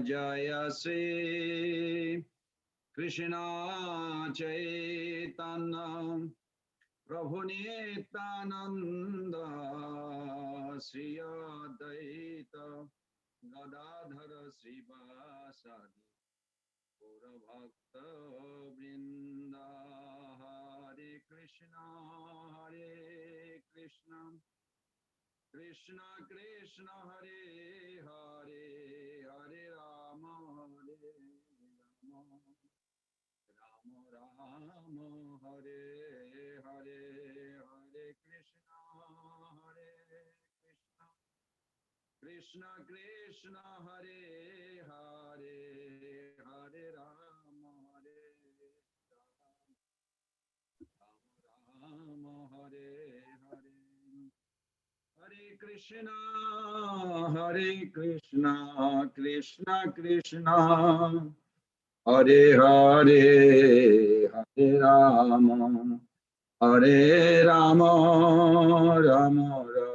Jaya Sri Krishna Chaitanya Prabhu Nityananda Sri Advaita Gadadhara Srivasadi Gaura Bhakta Vrinda Hare Krishna Krishna Krishna Hare Hare Hare Rama Rama Rama Hare Hare Hare Krishna Krishna Krishna Hare Hare Hare Rama Rama Hare Hare Hare Krishna Krishna Krishna Hare Hare Hare Rama Rama Rama Hare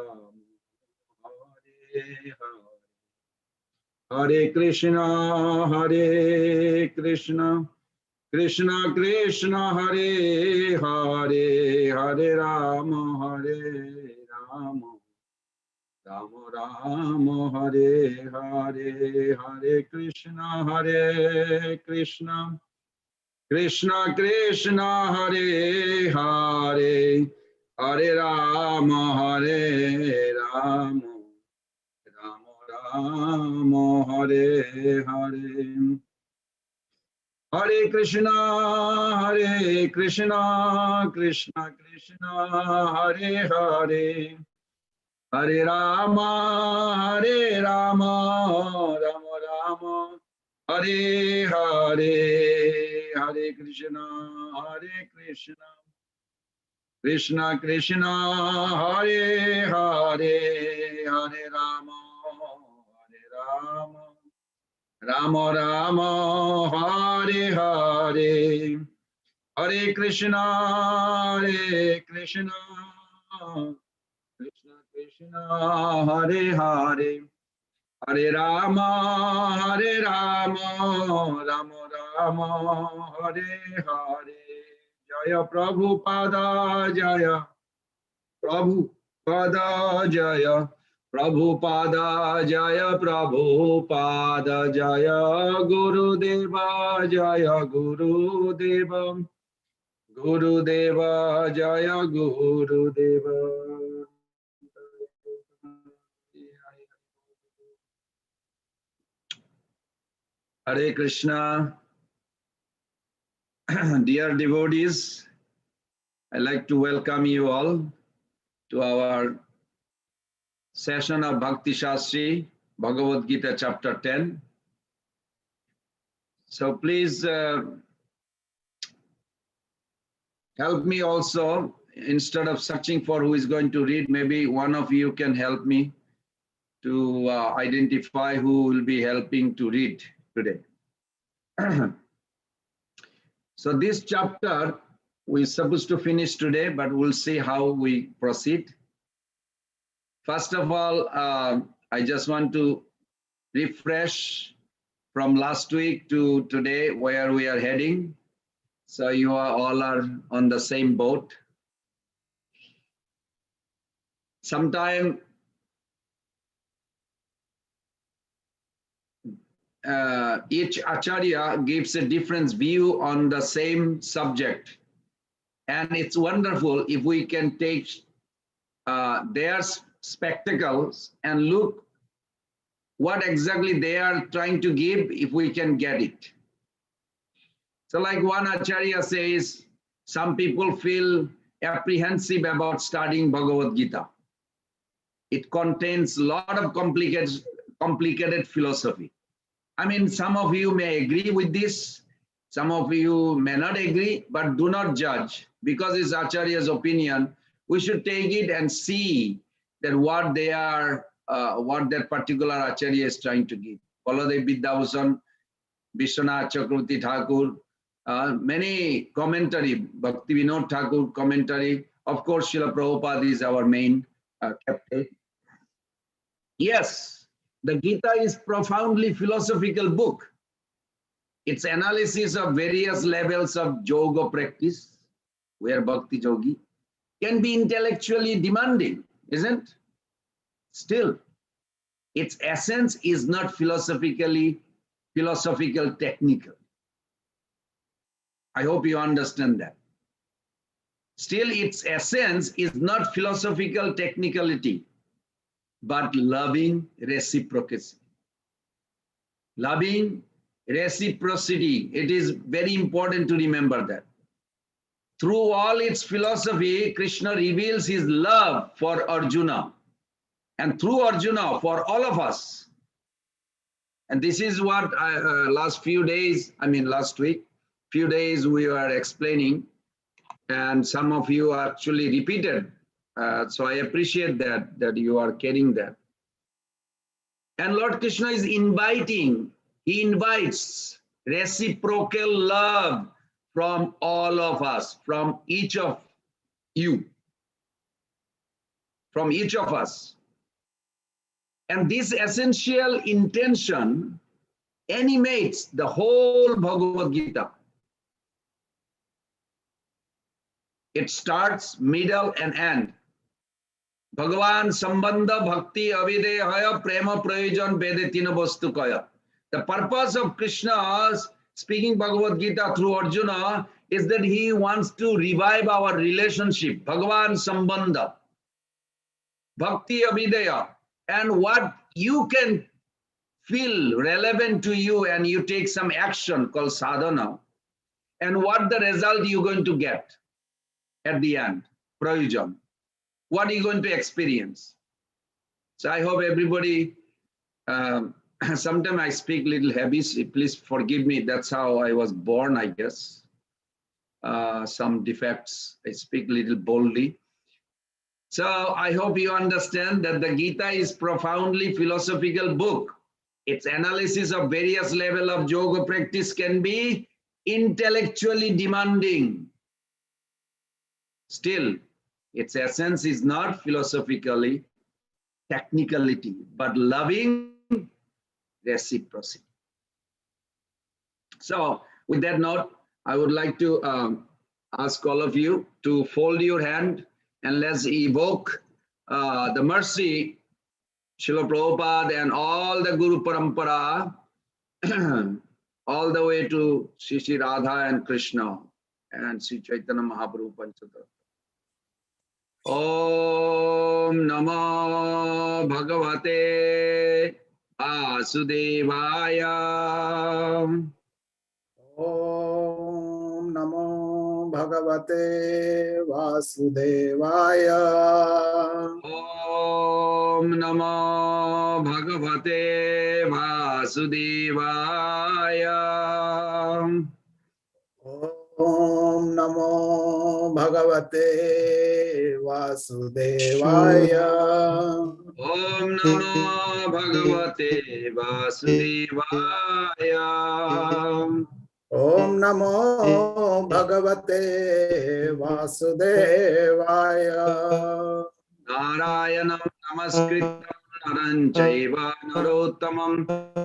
Hare Hare Krishna Krishna Krishna Hare Hare Hare Rama Rama Rama Rama Hare Hare Hare Krishna Krishna Krishna Hare Hare Hare Rama Rama Rama Rama Hare Hare Hare Krishna Krishna Krishna Hare Hare Hare Rama Rama Rama Hare Hare Hare Krishna Krishna Krishna Hare Hare Hare Rama Rama Rama Hare Hare Hare Krishna Krishna Krishna Hare Hare Hare Rama Rama Rama Hare Hare Jaya Prabhupada Jaya Prabhupada Jaya Prabhupada Jaya Prabhupada Jaya Gurudeva Jaya Gurudeva Gurudeva Jaya Gurudeva Hare Krishna. Dear devotees, I'd like to welcome you all to our session of Bhakti Shastri, Bhagavad Gita chapter 10. So please help me also, instead of searching for who is going to read, maybe one of you can help me to identify who will be helping to read today. So this chapter we're supposed to finish today, but we'll see how we proceed. First of all, I just want to refresh from last week to today where we are heading. So you all are on the same boat. Sometime each acharya gives a different view on the same subject. And it's wonderful if we can take their spectacles and look what exactly they are trying to give, if we can get it. So like one acharya says, some people feel apprehensive about studying Bhagavad Gita. It contains a lot of complicated philosophy. I mean, some of you may agree with this, some of you may not agree, but do not judge. Because it's Acharya's opinion, we should take it and see that what they are, what that particular Acharya is trying to give. Baladev Vidyabhushan, Vishwanath Chakravarti Thakur, many commentary, Bhakti Vinod Thakur commentary. Of course, Srila Prabhupada is our main captain. Yes, The Gita is profoundly philosophical book. Its analysis of various levels of yoga practice, where bhakti yogi, can be intellectually demanding, isn't? Still, its essence is not philosophical technical. I hope you understand that. Still, its essence is not philosophical technicality, but loving reciprocity. Loving reciprocity. It is very important to remember that. Through all its philosophy, Krishna reveals his love for Arjuna, and through Arjuna for all of us. And this is what last week, few days we were explaining, and some of you actually repeated. So I appreciate that you are carrying that. And Lord Krishna is inviting, he invites reciprocal love from all of us, from each of you, from each of us. And this essential intention animates the whole Bhagavad Gita. It starts, middle, and end. Bhagavan Sambandha Bhakti Avidehaya Prema Prayojan Vedetina Vastukaya. The purpose of Krishna's speaking Bhagavad Gita through Arjuna is that he wants to revive our relationship. Bhagavan Sambandha Bhakti Avideya. And what you can feel relevant to you, and you take some action called sadhana, and what the result you're going to get at the end, prayojan. What are you going to experience? So I hope everybody, sometimes I speak a little heavy, so please forgive me. That's how I was born, I guess. Some defects, I speak a little boldly. So I hope you understand that the Gita is profoundly philosophical book. Its analysis of various levels of yoga practice can be intellectually demanding. Still, its essence is not philosophically technicality, but loving reciprocity. So with that note, I would like to ask all of you to fold your hand and let's evoke the mercy, Srila Prabhupada and all the Guru Parampara, all the way to Sri Radha and Krishna and Sri Chaitanya Mahaprabhu Panchatattva. Om Namo Bhagavate Vasudevaya. Om Namo Bhagavate Vasudevaya. Om Namo Bhagavate Vasudevaya. Om Namo Bhagavate Vasudevaya. Om Namo Bhagavate Vasudevaya. Om Namo Bhagavate Vasudevaya. Narayanam Namaskritam Naram Chaiva Narottamam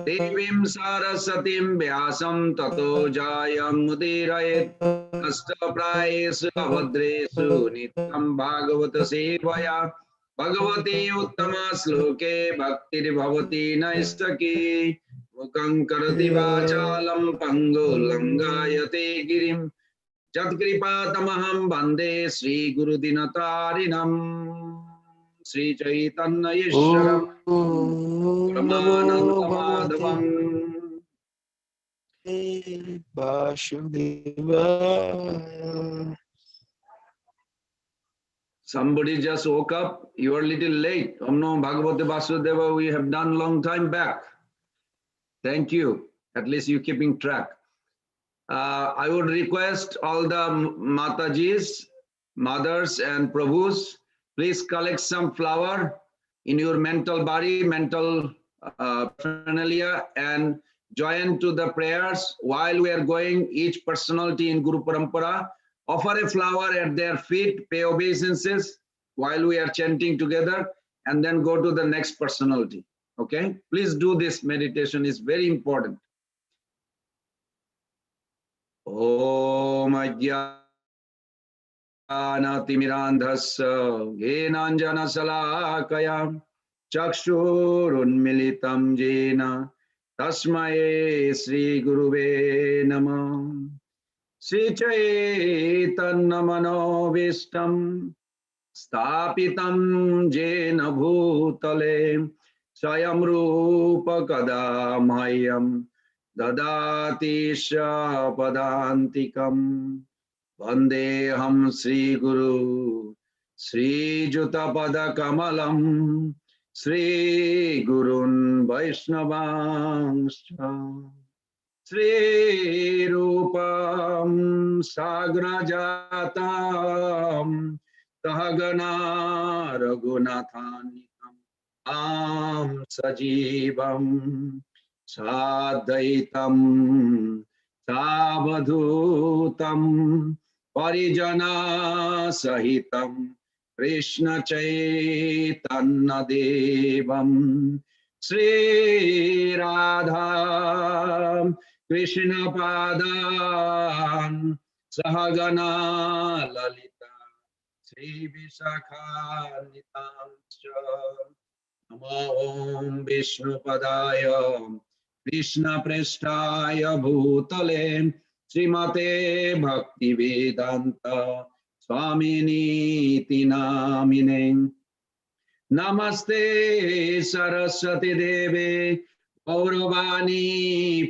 Devim Sarasatim Vyasam Tato Jayam Mudirayet Astaprayesu Abhadresu Nityam Bhagavata Sevaya Bhagavati Uttama Sloke Bhakti Bhavati Naistaki Mukam Karati Vachalam Pango Langayate Girim Jatkripa Tamaham Bande Sri Guru Dinatarinam Sri Chaitanya Ishwaram Brahmananda Madhavam. Somebody just woke up. You are a little late. Om Namo Bhagavate Vasudeva we have done long time back. Thank you. At least you're keeping track. I would request all the Matajis, mothers and Prabhus, please collect some flower in your mental body, mental paraphernalia, and join to the prayers. While we are going, each personality in Guru Parampara, offer a flower at their feet, pay obeisances while we are chanting together, and then go to the next personality. Okay, please do this meditation, is very important. Om Ajnanatirandhasya Ghenanjana Salakaya Chakshurunmilitam Jena Tasmaye Sri Guruve Namah. Sri Chaitanya Manovistam Stapitam Jena Bhutale Swayam Rupa Kadamahyam Dadati Padantikam Vandeham Sri Guru Sri Juta Pada Kamalam Sri Gurun Vaishnavangscha Sri Rupam Sagrajatam Tahagana Raghunathanikam Am Sajivam Sadaitam Savadhutam Parijana Sahitam Krishna Chaitanya Devam Sri Radha Krishna Padan Sahagana Lalita Sri Visakha Nitamscha Namo Om Vishnu Padaya Krishna Prestaya Bhutale Srimate Bhakti Vedanta Swamini Namine Namaste Saraswati Deve Gauravani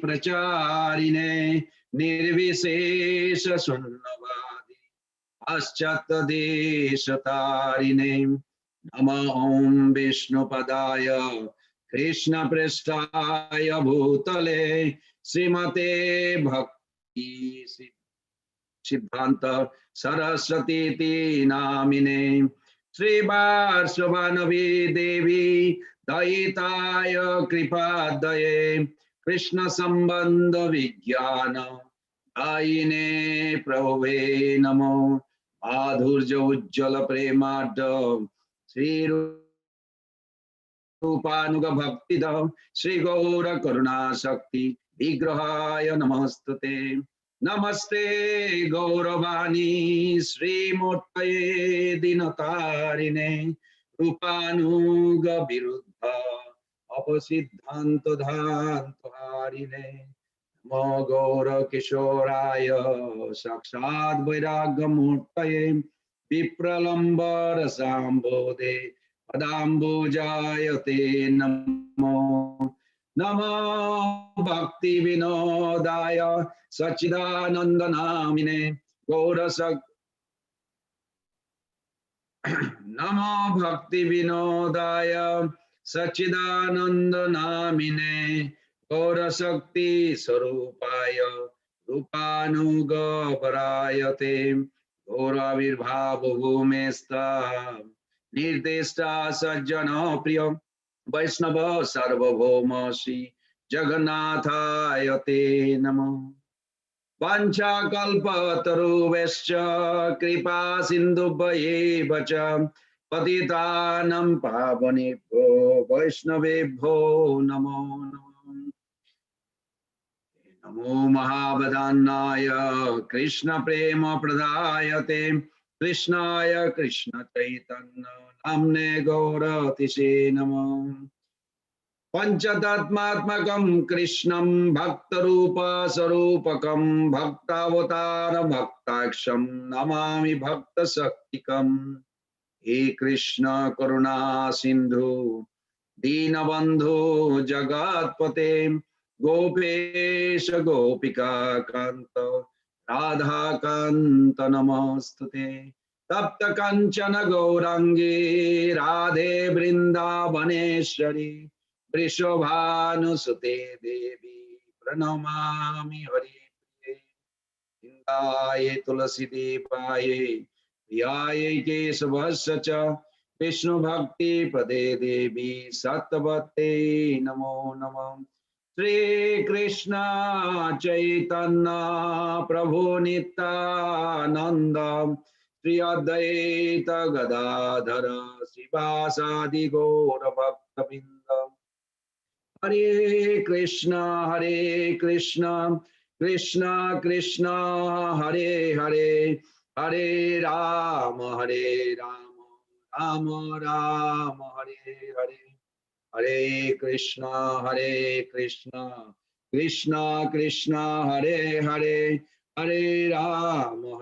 Pracharine Nirvisesha Sunnavadi Paschata Deshatarine Nama Om Vishnu Padaya Krishna Prestaya Bhutale Srimate Bhakti Siddhanta Saraswati Namine Sri Varshavanavi Devi Daitaya Kripadaye Krishna Sambandha Vijnana Daine Prabhave Namo Madhurja Ujjala Premadha Sri Rupanuga Bhaktida Sri Gaura Karuna Shakti Vigrahaya Namastute Namaste Gauravani Sri Murtaye Dinatarine Rupanuga Viruddha Apasiddhanta Dhantarine Namo Gaura Kishoraya Sakshad Vairagamurtaye Vipralambar Sambodhe Padambujayate Namo Namo Bhakti Vinodaya Sachidananda Namine Gaurasak Namo Bhakti Vinodaya Sachidananda Namine Gaurasakti Sarupaya Rupanuga Parayate Gauravirbhava Bhumesta Nirdesta Sajjana Priya Vaishnava Sarvabhauma Shri Jagannatha Te Namo Vancha Kalpa Taruvescha Kripa Sindhubhye Vacha Patitanam Pavanebho Vaishnavebho Namo Namo Namo Mahabhadanaya Krishna Prema Pradayate Krishnaya Krishna Chaitanya Namne Gaura Tishe Namo Panchatatmatmakam Krishnam Bhaktarupa Sarupakam Bhaktavatar Bhaktaksham Namami Bhakta Saktikam He Krishna Karuna Sindhu Dinabandhu Jagatpate Gopesha Gopika Kanta Radha Kanta Namastute Tapta Kanchana Gaurangi Radhe Vrindavaneshwari Vrishabhanusute Devi Pranamami Hari Indaye Tulasi Devaye Yaye Kesavasya Vishnu Bhakti Prade Devi Sattavate Namo Namo Sri Krishna Chaitanya Prabhu Nityananda Sri Advaita Gadadhara Srivasadi Gaura Bhakta Binda Hare Krishna, Krishna Krishna, Hare Hare, Hare Rama, Rama Rama, Hare Hare. Hare Krishna, Krishna Krishna, Hare Hare, Hare Rama,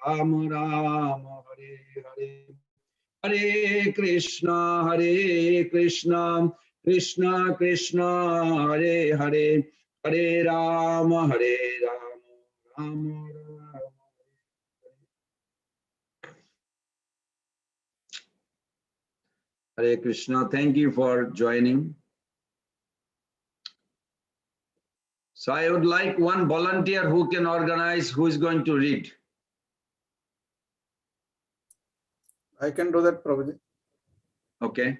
Rama Rama, Hare Hare. Hare Krishna, Krishna Krishna, Hare Hare, Hare Rama, Rama Rama. Hare Krishna, thank you for joining. So I would like one volunteer who can organize, who is going to read. I can do that, Prabhuji. Okay.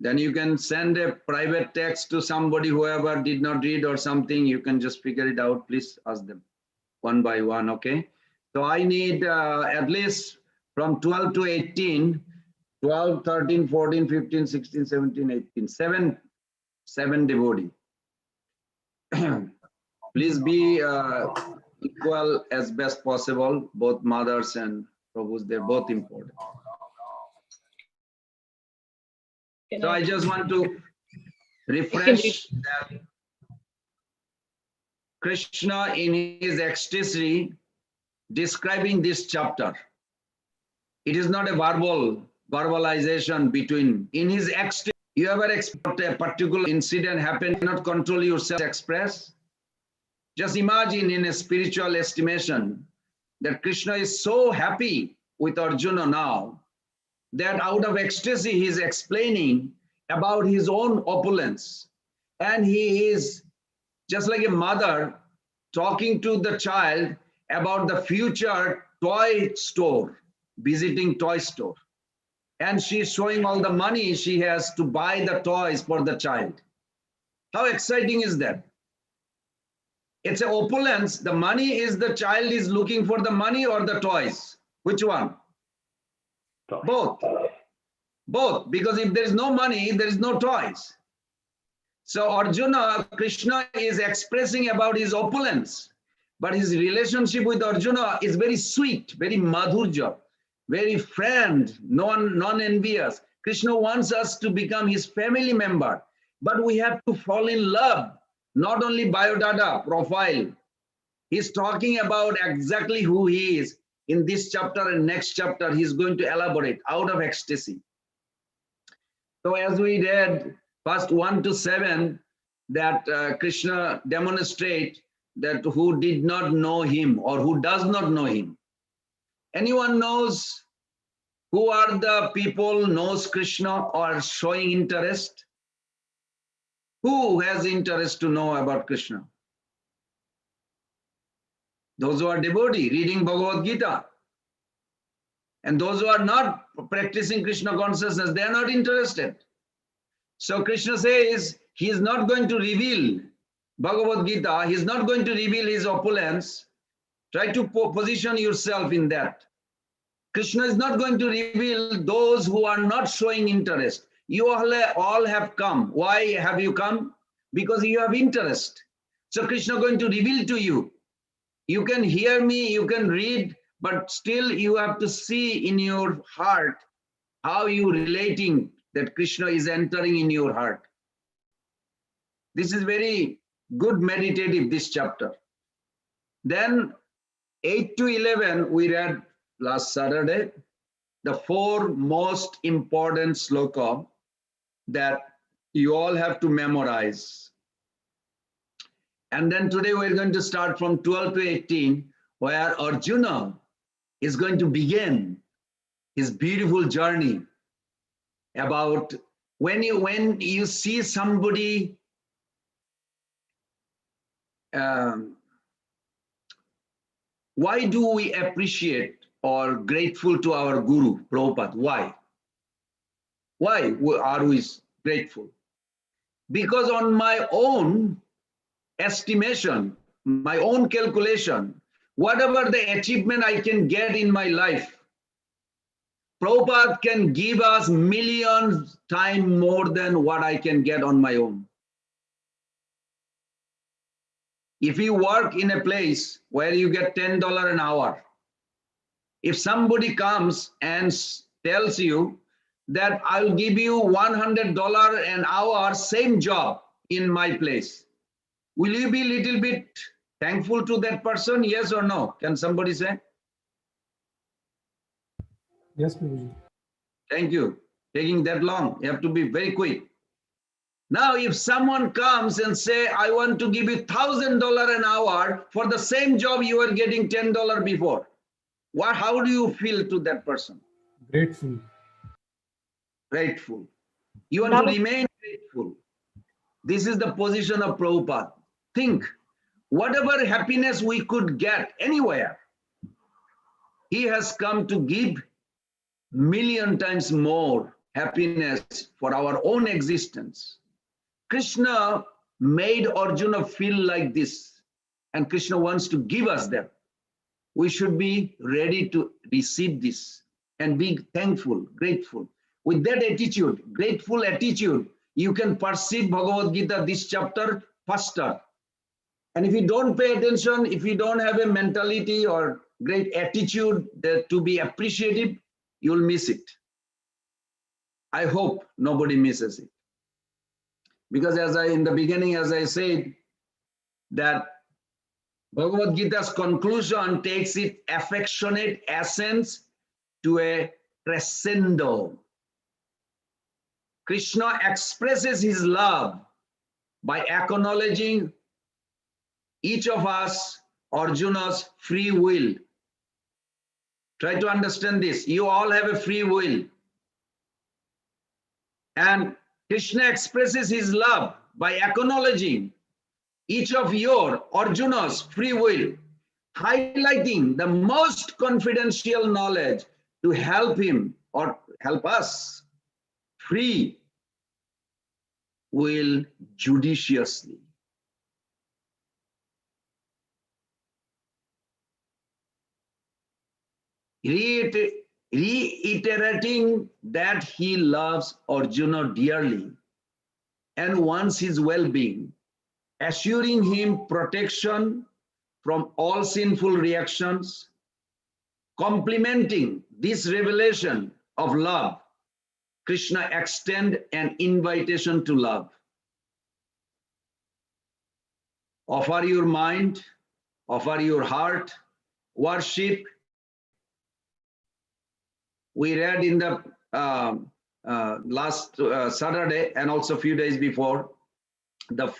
Then you can send a private text to somebody, whoever did not read or something, you can just figure it out. Please ask them one by one, okay? So I need at least from 12 to 18, 12, 13, 14, 15, 16, 17, 18, seven devotee. Please be equal as best possible, both mothers and Prabhus, they're both important. So I just want to refresh that Krishna in his ecstasy describing this chapter. It is not a verbalization between, in his ecstasy, you ever expect a particular incident happen, not control yourself, express? Just imagine in a spiritual estimation that Krishna is so happy with Arjuna now that out of ecstasy he is explaining about his own opulence. And he is just like a mother talking to the child about the future toy store, visiting toy store. And she's showing all the money she has to buy the toys for the child. How exciting is that? It's an opulence. The money is, the child is looking for the money or the toys. Which one? Both. Both, because if there is no money, there is no toys. So Arjuna, Krishna is expressing about his opulence, but his relationship with Arjuna is very sweet, very madhurja, very friend, non-envious. Krishna wants us to become his family member, but we have to fall in love, not only biodata, profile. He's talking about exactly who he is. In this chapter and next chapter, he's going to elaborate out of ecstasy. So as we read first 1 to 7, that Krishna demonstrate that who did not know him or who does not know him. Anyone knows who are the people knows Krishna or showing interest? Who has interest to know about Krishna? Those who are devotee, reading Bhagavad Gita. And those who are not practicing Krishna consciousness, they are not interested. So Krishna says he is not going to reveal Bhagavad Gita, he is not going to reveal his opulence. Try to position yourself in that. Krishna is not going to reveal those who are not showing interest. You all have come. Why have you come? Because you have interest. So Krishna is going to reveal to you. You can hear me, you can read, but still you have to see in your heart how you relating that Krishna is entering in your heart. This is very good meditative, this chapter. Then 8 to 11, we read last Saturday, the 4 most important sloka that you all have to memorize. And then today we're going to start from 12 to 18, where Arjuna is going to begin his beautiful journey about when you see somebody why do we appreciate or grateful to our Guru, Prabhupada? Why? Why are we grateful? Because on my own estimation, my own calculation, whatever the achievement I can get in my life, Prabhupada can give us millions times more than what I can get on my own. If you work in a place where you get $10 an hour, if somebody comes and tells you that I'll give you $100 an hour, same job in my place, will you be a little bit thankful to that person? Yes or no? Can somebody say? Yes, Prabhuji. Thank you. Taking that long, you have to be very quick. Now, if someone comes and say, I want to give you $1,000 an hour for the same job you were getting $10 before, how do you feel to that person? Grateful. Grateful. You want to remain grateful. This is the position of Prabhupada. Think, whatever happiness we could get anywhere, he has come to give million times more happiness for our own existence. Krishna made Arjuna feel like this, and Krishna wants to give us that. We should be ready to receive this and be thankful, grateful. With that attitude, grateful attitude, you can perceive Bhagavad Gita, this chapter, faster. And if you don't pay attention, if you don't have a mentality or great attitude to be appreciative, you'll miss it. I hope nobody misses it. Because in the beginning, as I said, that Bhagavad Gita's conclusion takes its affectionate essence to a crescendo. Krishna expresses his love by acknowledging each of us, Arjuna's free will. Try to understand this. You all have a free will. And Krishna expresses his love by acknowledging each of your, Arjuna's, free will, highlighting the most confidential knowledge to help him or help us free will judiciously. Reiterating that he loves Arjuna dearly and wants his well-being, assuring him protection from all sinful reactions, complementing this revelation of love, Krishna extends an invitation to love. Offer your mind, offer your heart, worship. We read in the last Saturday and also a few days before, the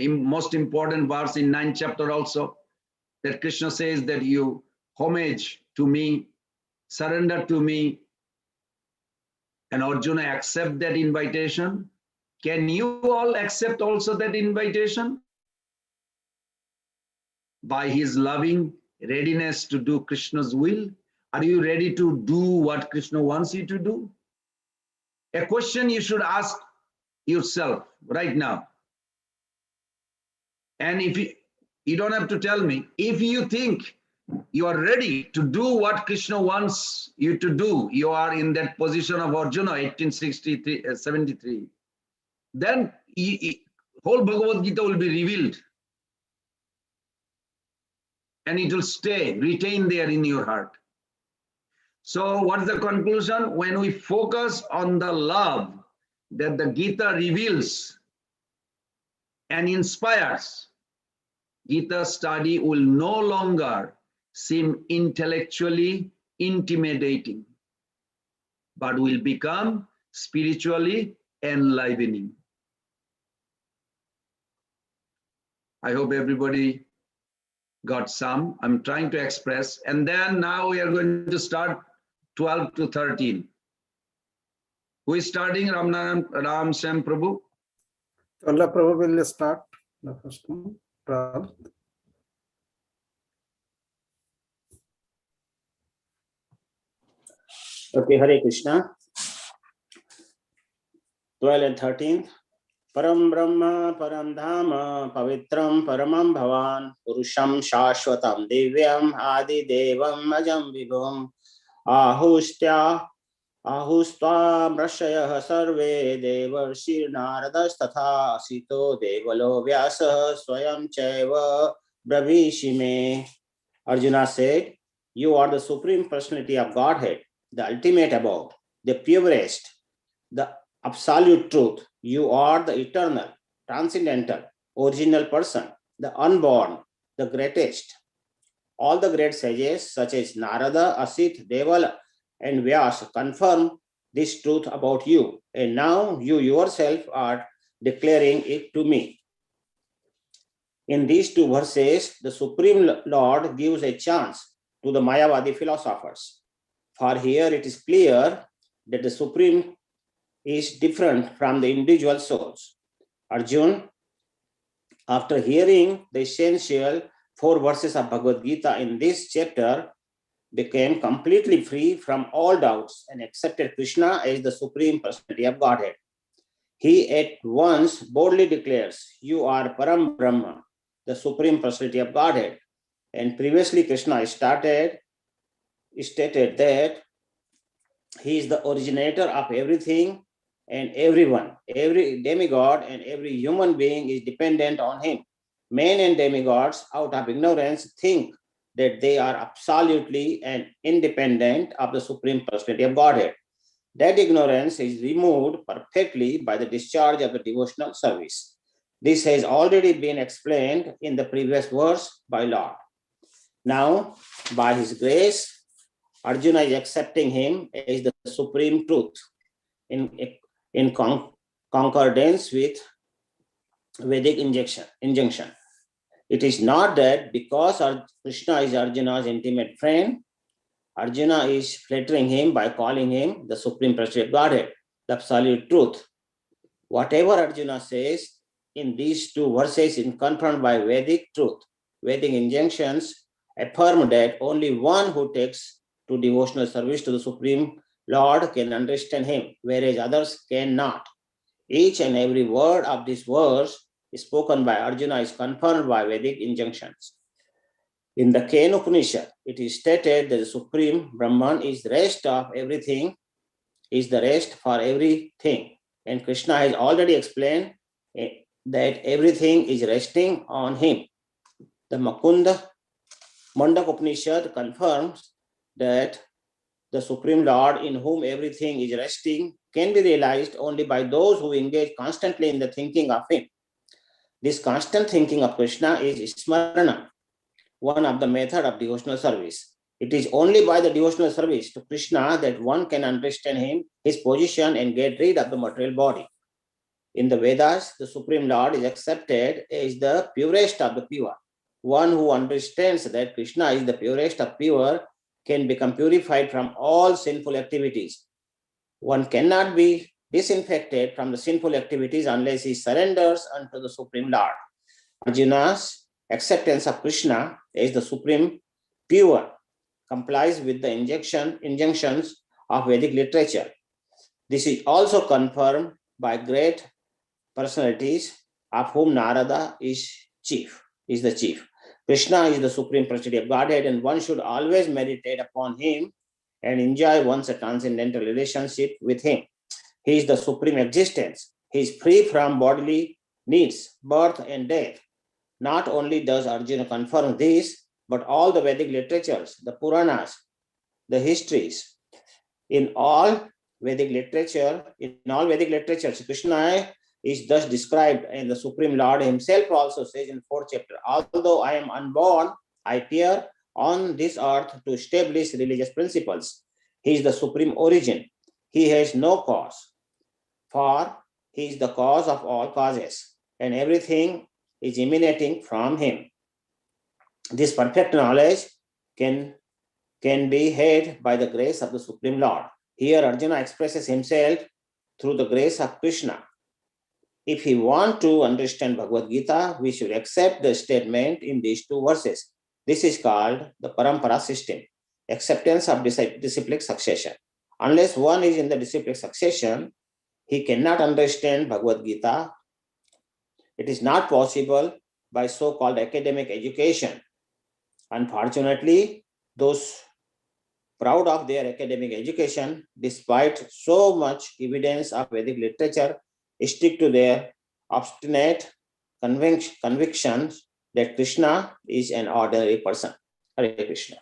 most important verse in 9th chapter also, that Krishna says that you homage to me, surrender to me, and Arjuna accept that invitation. Can you all accept also that invitation? By his loving readiness to do Krishna's will, are you ready to do what Krishna wants you to do? A question you should ask yourself right now. And if you don't have to tell me, if you think you are ready to do what Krishna wants you to do, you are in that position of Arjuna, 1873, then whole Bhagavad Gita will be revealed. And it will retain there in your heart. So what is the conclusion? When we focus on the love that the Gita reveals and inspires, Gita study will no longer seem intellectually intimidating, but will become spiritually enlivening. I hope everybody got some. I'm trying to express. And then now we are going to start 12 to 13. Who is starting? Ram Shyam Prabhu? Allah Prabhu will start the first one. Okay, Hare Krishna. 12 and 13. Param Brahma, Param Dhama, Pavitram, Paramam Bhavan, Purusham Shashwatam, Divyam, Adi Devam, Ajam Vibhavam, Ahustya, Ahustvam rashayah sarve devarshir naradasthatha sito devalo vyasah swayam chaiva bravishime. Arjuna said, you are the Supreme Personality of Godhead, the ultimate abode, the purest, the absolute truth. You are the eternal, transcendental, original person, the unborn, the greatest. All the great sages such as Narada, Asit, Devala, and Vyas confirm this truth about you, and now you yourself are declaring it to me. In these two verses, the Supreme Lord gives a chance to the Mayavadi philosophers. For here it is clear that the Supreme is different from the individual souls. Arjun, after hearing the essential 4 verses of Bhagavad Gita in this chapter, became completely free from all doubts and accepted Krishna as the Supreme Personality of Godhead. He at once boldly declares, you are Param Brahma, the Supreme Personality of Godhead. And previously Krishna stated that he is the originator of everything and everyone. Every demigod and every human being is dependent on him. Men and demigods, out of ignorance, think that they are absolutely and independent of the Supreme Personality of Godhead. That ignorance is removed perfectly by the discharge of the devotional service. This has already been explained in the previous verse by Lord. Now, by his grace, Arjuna is accepting him as the supreme truth in concordance with Vedic injunction. It is not that because Krishna is Arjuna's intimate friend, Arjuna is flattering him by calling him the Supreme Personality of Godhead, the absolute truth. Whatever Arjuna says in these 2 verses is confirmed by Vedic truth. Vedic injunctions affirm that only one who takes to devotional service to the Supreme Lord can understand him, whereas others cannot. Each and every word of this verse spoken by Arjuna is confirmed by Vedic injunctions. In the Ken Upanishad, it is stated that the Supreme Brahman is the rest of everything, is the rest for everything. And Krishna has already explained that everything is resting on him. The Mandak Upanishad confirms that the Supreme Lord in whom everything is resting can be realized only by those who engage constantly in the thinking of him. This constant thinking of Krishna is smarana, one of the method of devotional service. It is only by the devotional service to Krishna that one can understand him, his position, and get rid of the material body. In the Vedas, the Supreme Lord is accepted as the purest of the pure. One who understands that Krishna is the purest of pure can become purified from all sinful activities. One cannot be disinfected from the sinful activities unless he surrenders unto the Supreme Lord. Arjuna's acceptance of Krishna as the Supreme Pure complies with the injunctions of Vedic literature. This is also confirmed by great personalities of whom Narada is the chief. Krishna is the Supreme Personality of Godhead, and one should always meditate upon him and enjoy one's transcendental relationship with him. He is the supreme existence. He is free from bodily needs, birth and death. Not only does Arjuna confirm this, but all the Vedic literatures, the Puranas, the histories, in all Vedic literature, Krishna is thus described, and the Supreme Lord himself also says in 4th chapter, although I am unborn, I appear on this earth to establish religious principles. He is the supreme origin. He has no cause, for he is the cause of all causes, and everything is emanating from him. This perfect knowledge can be had by the grace of the Supreme Lord. Here Arjuna expresses himself through the grace of Krishna. If we want to understand Bhagavad Gita, we should accept the statement in these 2 verses. This is called the Parampara system, acceptance of disciplic succession. Unless one is in the disciplic succession, he cannot understand Bhagavad Gita. It is not possible by so-called academic education. Unfortunately, those proud of their academic education, despite so much evidence of Vedic literature, stick to their obstinate convictions that Krishna is an ordinary person. Hare Krishna.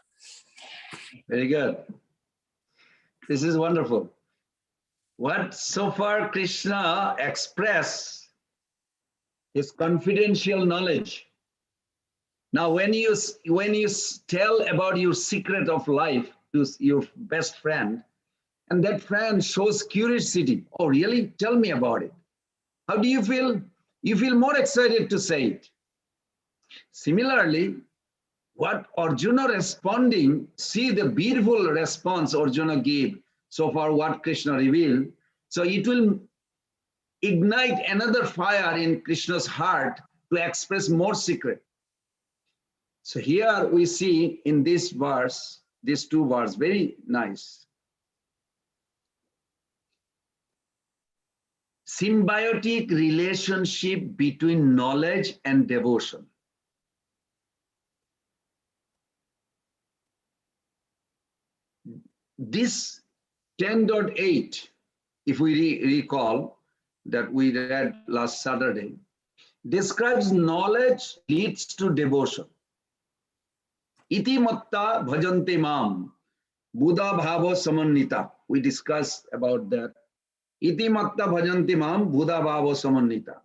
Very good. This is wonderful. What so far Krishna expressed is confidential knowledge. Now, when you tell about your secret of life to your best friend, and that friend shows curiosity, oh, really? Tell me about it. How do you feel? You feel more excited to say it. Similarly, what Arjuna responding, see the beautiful response Arjuna gave so far what Krishna revealed. So it will ignite another fire in Krishna's heart to express more secret. So here we see in this verse, these two verses, very nice. Symbiotic relationship between knowledge and devotion. This 10.8, if we recall that we read last Saturday, describes knowledge leads to devotion. Iti matta bhajante mam, Buddha bhava samannita. We discussed about that. Iti matta bhajanti mam, Buddha bhava samannita.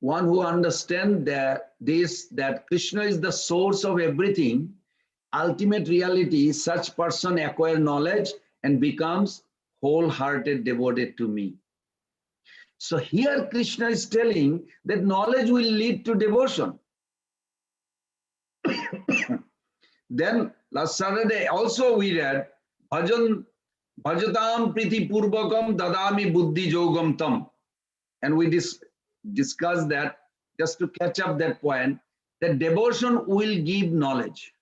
One who understands that Krishna is the source of everything, ultimate reality, such person acquires knowledge and becomes wholehearted devoted to me. So here Krishna is telling that knowledge will lead to devotion. Then last Saturday also we read Bhajatam priti purvakam dadami buddhi jogam tam. And we discussed that, just to catch up that point, that devotion will give knowledge.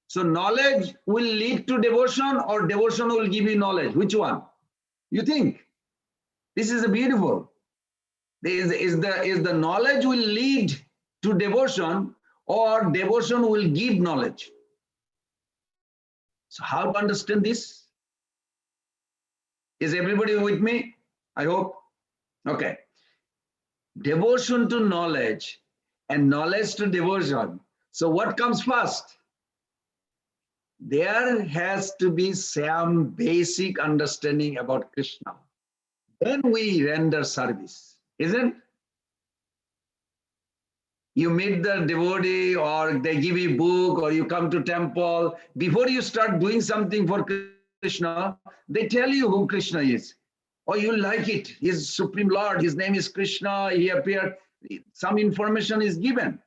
So knowledge will lead to devotion, or devotion will give you knowledge. Which one? You think? This is beautiful. Is the knowledge will lead to devotion, or devotion will give knowledge? So how to understand this? Is everybody with me? I hope. Okay. Devotion to knowledge and knowledge to devotion. So what comes first? There has to be some basic understanding about Krishna. Then we render service, isn't? You meet the devotee, or they give you a book, or you come to temple. Before you start doing something for Krishna, they tell you who Krishna is. Or you like it. He's Supreme Lord. His name is Krishna. He appeared. Some information is given.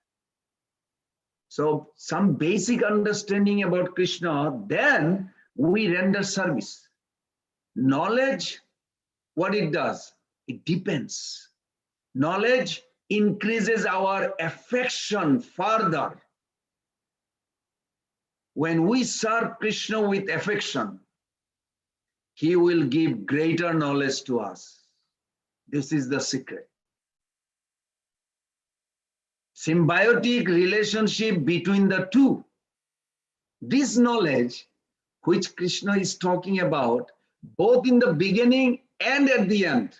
So some basic understanding about Krishna, then we render service. Knowledge, what it does? It depends. Knowledge increases our affection further. When we serve Krishna with affection, he will give greater knowledge to us. This is the secret. Symbiotic relationship between the two. This knowledge, which Krishna is talking about, both in the beginning and at the end,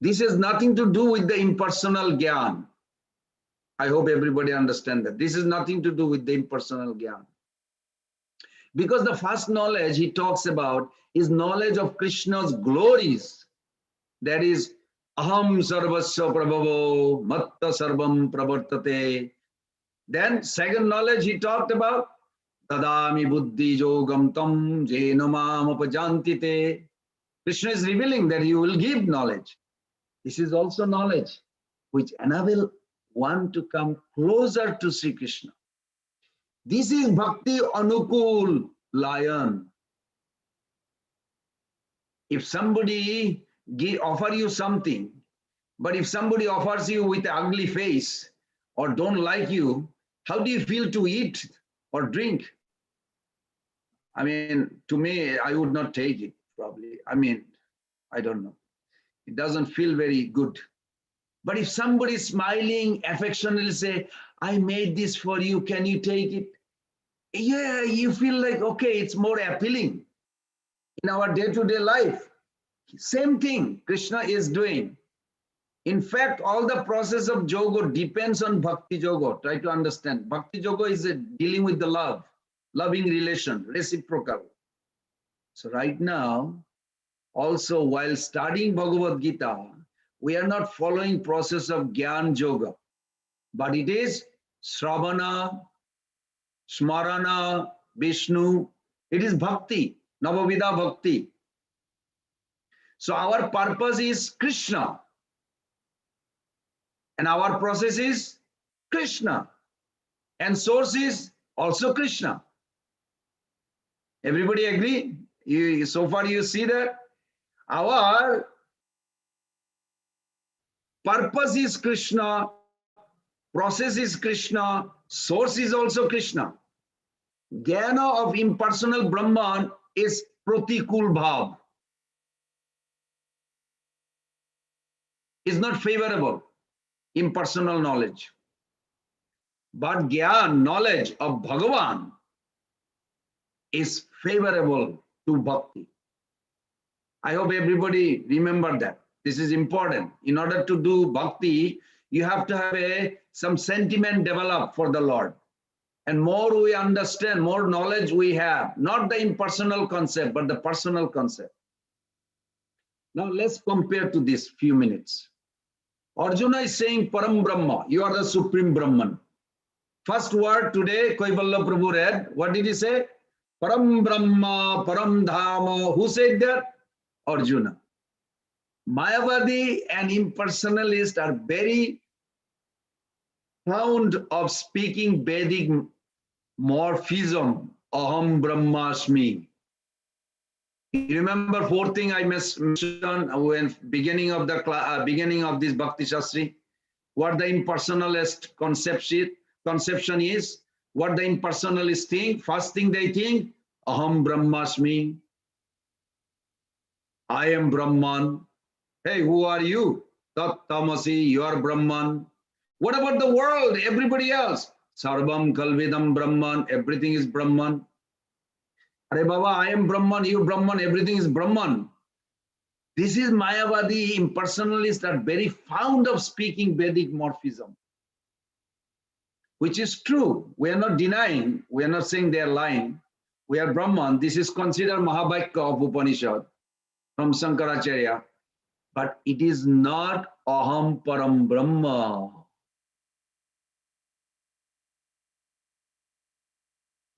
this has nothing to do with the impersonal Gyan. I hope everybody understands that. This is nothing to do with the impersonal Gyan. Because the first knowledge he talks about is knowledge of Krishna's glories. That is, Aham sarvasya prabhavo matta sarvam pravartate. Then second knowledge he talked about, Dadami buddhi jogam tam jenamam apajantite. Krishna is revealing that he will give knowledge. This is also knowledge which enable one to come closer to Sri Krishna. This is Bhakti Anukul Lion. If somebody offer you something, but if somebody offers you with an ugly face or don't like you, how do you feel to eat or drink? I mean, to me, I would not take it probably. I mean, I don't know. It doesn't feel very good. But if somebody is smiling, affectionately say, I made this for you, can you take it? yeah, you feel like, okay, it's more appealing in our day-to-day life. Same thing Krishna is doing. In fact, all the process of yoga depends on bhakti yoga. Try to understand. Bhakti yoga is dealing with the love, loving relation, reciprocal. So right now, also while studying Bhagavad Gita, we are not following process of Gyan yoga, but it is Shravana, Smarana, Vishnu. It is bhakti, Navavida bhakti. So our purpose is Krishna. And our process is Krishna. And source is also Krishna. Everybody agree? So far you see that our purpose is Krishna, process is Krishna, source is also Krishna. Jnana of impersonal Brahman is pratikul bhav. Is not favorable, impersonal knowledge. But Gyan, knowledge of Bhagavan, is favorable to bhakti. I hope everybody remember that. This is important. In order to do bhakti, you have to have some sentiment developed for the Lord. And more we understand, more knowledge we have, not the impersonal concept, but the personal concept. Now let's compare to this few minutes. Arjuna is saying Param Brahma, you are the Supreme Brahman. First word today, Kaivalla Prabhu read, what did he say? Param Brahma, Param Dhama. Who said that? Arjuna. Mayavadi and impersonalist are very fond of speaking Vedic morphism, Aham Brahmasmi. You remember fourth thing I mentioned when beginning of the beginning of this Bhakti Shastri? What the impersonalist conception is, what the impersonalists think. First thing they think, Aham Brahmasmi. I am Brahman. Hey, who are you? Tat Tamasi, you are Brahman. What about the world? Everybody else? Sarvam Kalvidam Brahman, everything is Brahman. Are Baba, I am Brahman, you Brahman, everything is Brahman. This is Mayavadi, impersonalists are very fond of speaking Vedic morphism, which is true. We are not denying, we are not saying they are lying. We are Brahman. This is considered Mahabhakya of Upanishad from Shankaracharya, but it is not Aham Param Brahma.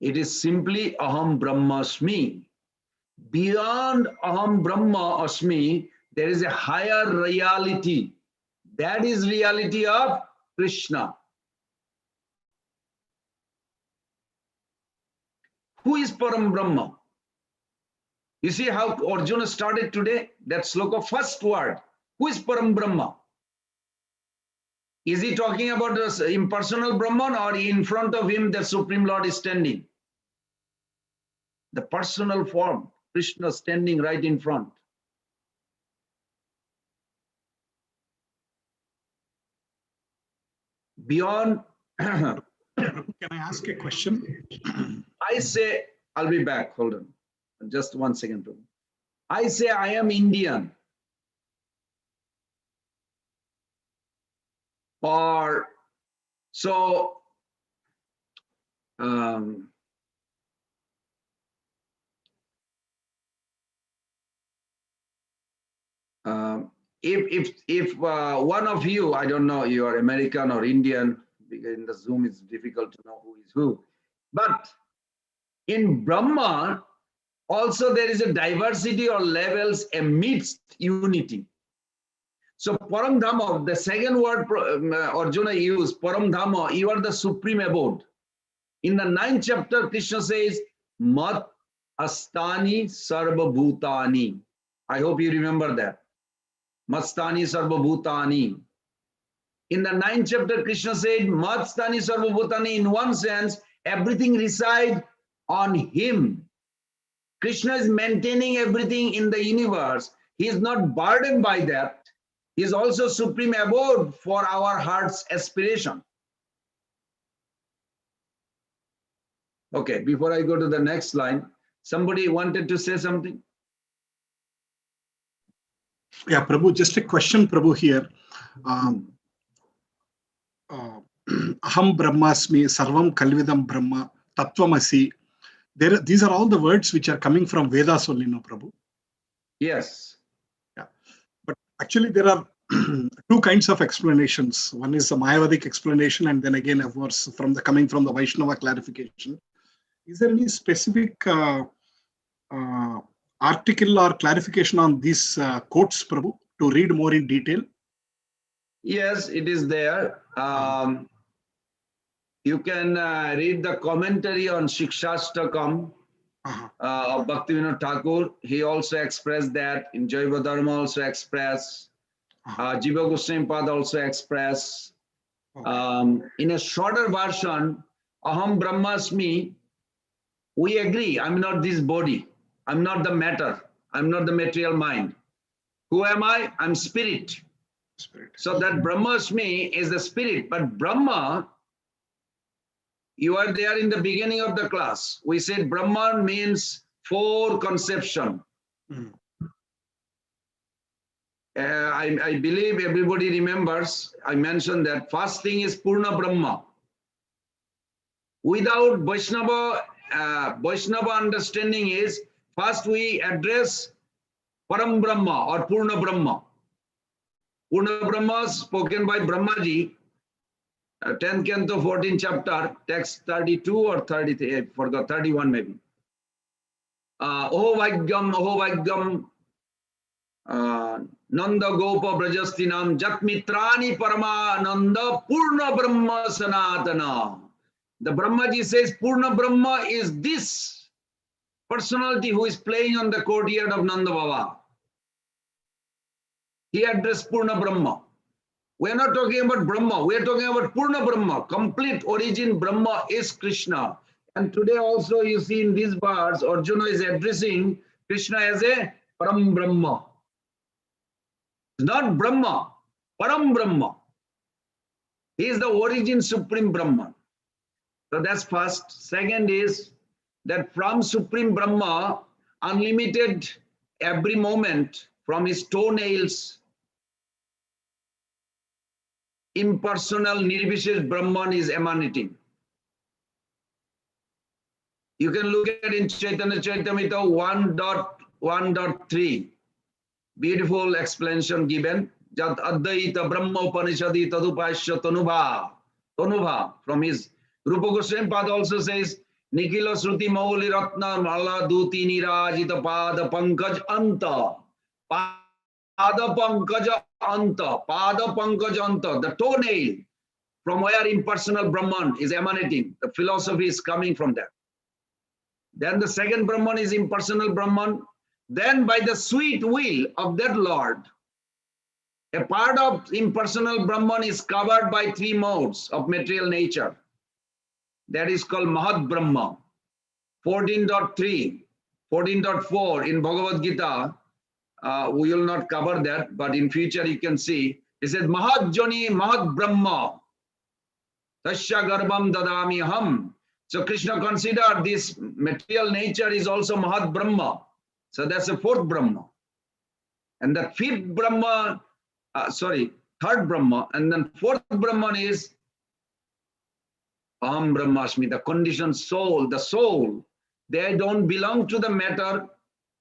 It is simply Aham Brahmasmi. Beyond Aham Brahma Asmi, there is a higher reality. That is reality of Krishna. Who is Param Brahma? You see how Arjuna started today? That sloka, first word. Who is Param Brahma? Is he talking about the impersonal Brahman, or in front of him the Supreme Lord is standing? The personal form, Krishna standing right in front. Beyond, Can I ask a question? I say, I'll be back, hold on. Just 1 second. I say I am Indian. Or, so, if one of you, I don't know, you are American or Indian, because in the Zoom it's difficult to know who is who. But in Brahma, also there is a diversity or levels amidst unity. So Param Dhamma, the second word Arjuna used, Param Dhamma, you are the supreme abode. In the 9th chapter, Krishna says, Mat Astani Sarva Bhutani. I hope you remember that. Mastani Sarva Bhutani. In the 9th chapter, Krishna said, Mastani Sarva Bhutani. In one sense, everything resides on him. Krishna is maintaining everything in the universe. He is not burdened by that. He is also supreme abode for our heart's aspiration. Okay, before I go to the next line, somebody wanted to say something? Yeah, Prabhu, just a question, Prabhu, here. Aham Brahmasmi, Sarvam Kalvidam Brahma, Tattvamasi. These are all the words which are coming from Vedas only, no, Prabhu? Yes. Yeah. But actually, there are two kinds of explanations. One is the Mayavadic explanation, and then again, of course, coming from the Vaishnava clarification. Is there any specific article or clarification on these quotes, Prabhu, to read more in detail? Yes, it is there. You can read the commentary on Shikshashtakam of Bhaktivinoda Thakur. He also expressed that. In Jaiva Dharma also expressed. Jiva Goswami Pad also expressed. In a shorter version, Aham Brahmasmi, we agree, I'm not this body. I'm not the matter. I'm not the material mind. Who am I? I'm spirit. So that Brahmasmi is the spirit. But Brahma, you are there in the beginning of the class. We said Brahman means four conception. I believe everybody remembers, I mentioned that first thing is Purna Brahma. Without Vaishnava understanding is, first we address Param Brahma or Purna Brahma. Purna Brahma spoken by Brahmaji, 10th canto, 14th chapter, text 32 or 33, I forgot, 31 maybe. Oho Vagyam, Nanda Gopa Brajastinam Jat Mitrani Paramananda Purna Brahma Sanatana. The Brahmaji says Purna Brahma is this personality who is playing on the courtyard of Nanda Baba. He addressed Purna Brahma. We are not talking about Brahma, we are talking about Purna Brahma. Complete origin Brahma is Krishna. And today also you see in these bars, Arjuna is addressing Krishna as a Param Brahma. Not Brahma, Param Brahma. He is the origin Supreme Brahman. So that's first. Second is that from Supreme Brahma, unlimited every moment from his toenails, impersonal Nirvishesh Brahman is emanating. You can look at in Chaitanya Charitamrita 1.1.3. Beautiful explanation given. Jat Advaita Brahma Upanishadi Tadupashya Tanubha. From his Rupa Goswami Pad also says, Nikila Sruti Mauli Ratna Mala Duti Nirajita Pada Pankaj Anta. Pada Pankaj Anta. The toenail from where impersonal Brahman is emanating. The philosophy is coming from that. Then the second Brahman is impersonal Brahman. Then by the sweet will of that Lord, a part of impersonal Brahman is covered by three modes of material nature. That is called Mahad Brahma. 14.3, 14.4 in Bhagavad Gita, we will not cover that, but in future you can see, it says Mahad Jani Mahad Brahma. Tasya Garbham Dadami Ham. So Krishna considered this material nature is also Mahad Brahma. So that's the fourth Brahma. And the fifth Brahma, third Brahma, and then fourth Brahman is Aham Brahmasmi, the conditioned soul, the soul. They don't belong to the matter,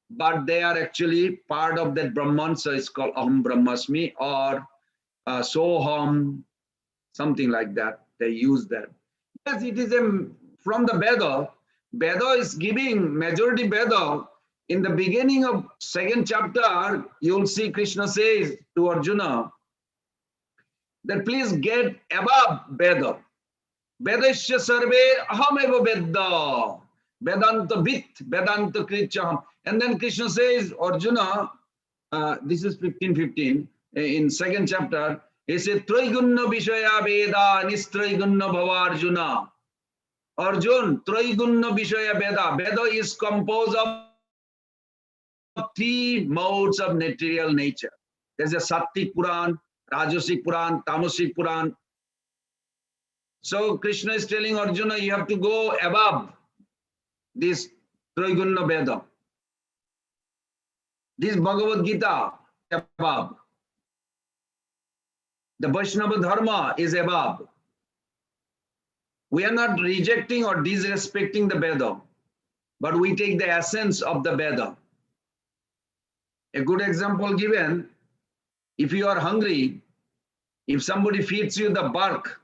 but they are actually part of that Brahman. So it's called Aham Brahmasmi or Soham, something like that. They use that. Yes, it is from the Veda. Veda is giving, majority Veda. In the beginning of second chapter, you'll see Krishna says to Arjuna that please get above Veda. Vedasya sarve ahameva Veda. Vedanta vit, Vedanta krichaham. And then Krishna says, Arjuna, this is 15:15, in second chapter, he said, Traigunna Vishaya Veda, Nistraigunna Bhava Arjuna. Arjun, Traigunna Vishaya Veda. Veda is composed of three modes of material nature. There's a Sattik Puran, Rajasic Puran, Tamasic Puran. So Krishna is telling Arjuna, you have to go above this Traiguna Veda. This Bhagavad Gita above. The Vaishnava Dharma is above. We are not rejecting or disrespecting the Veda, but we take the essence of the Veda. A good example given, if you are hungry, if somebody feeds you the bark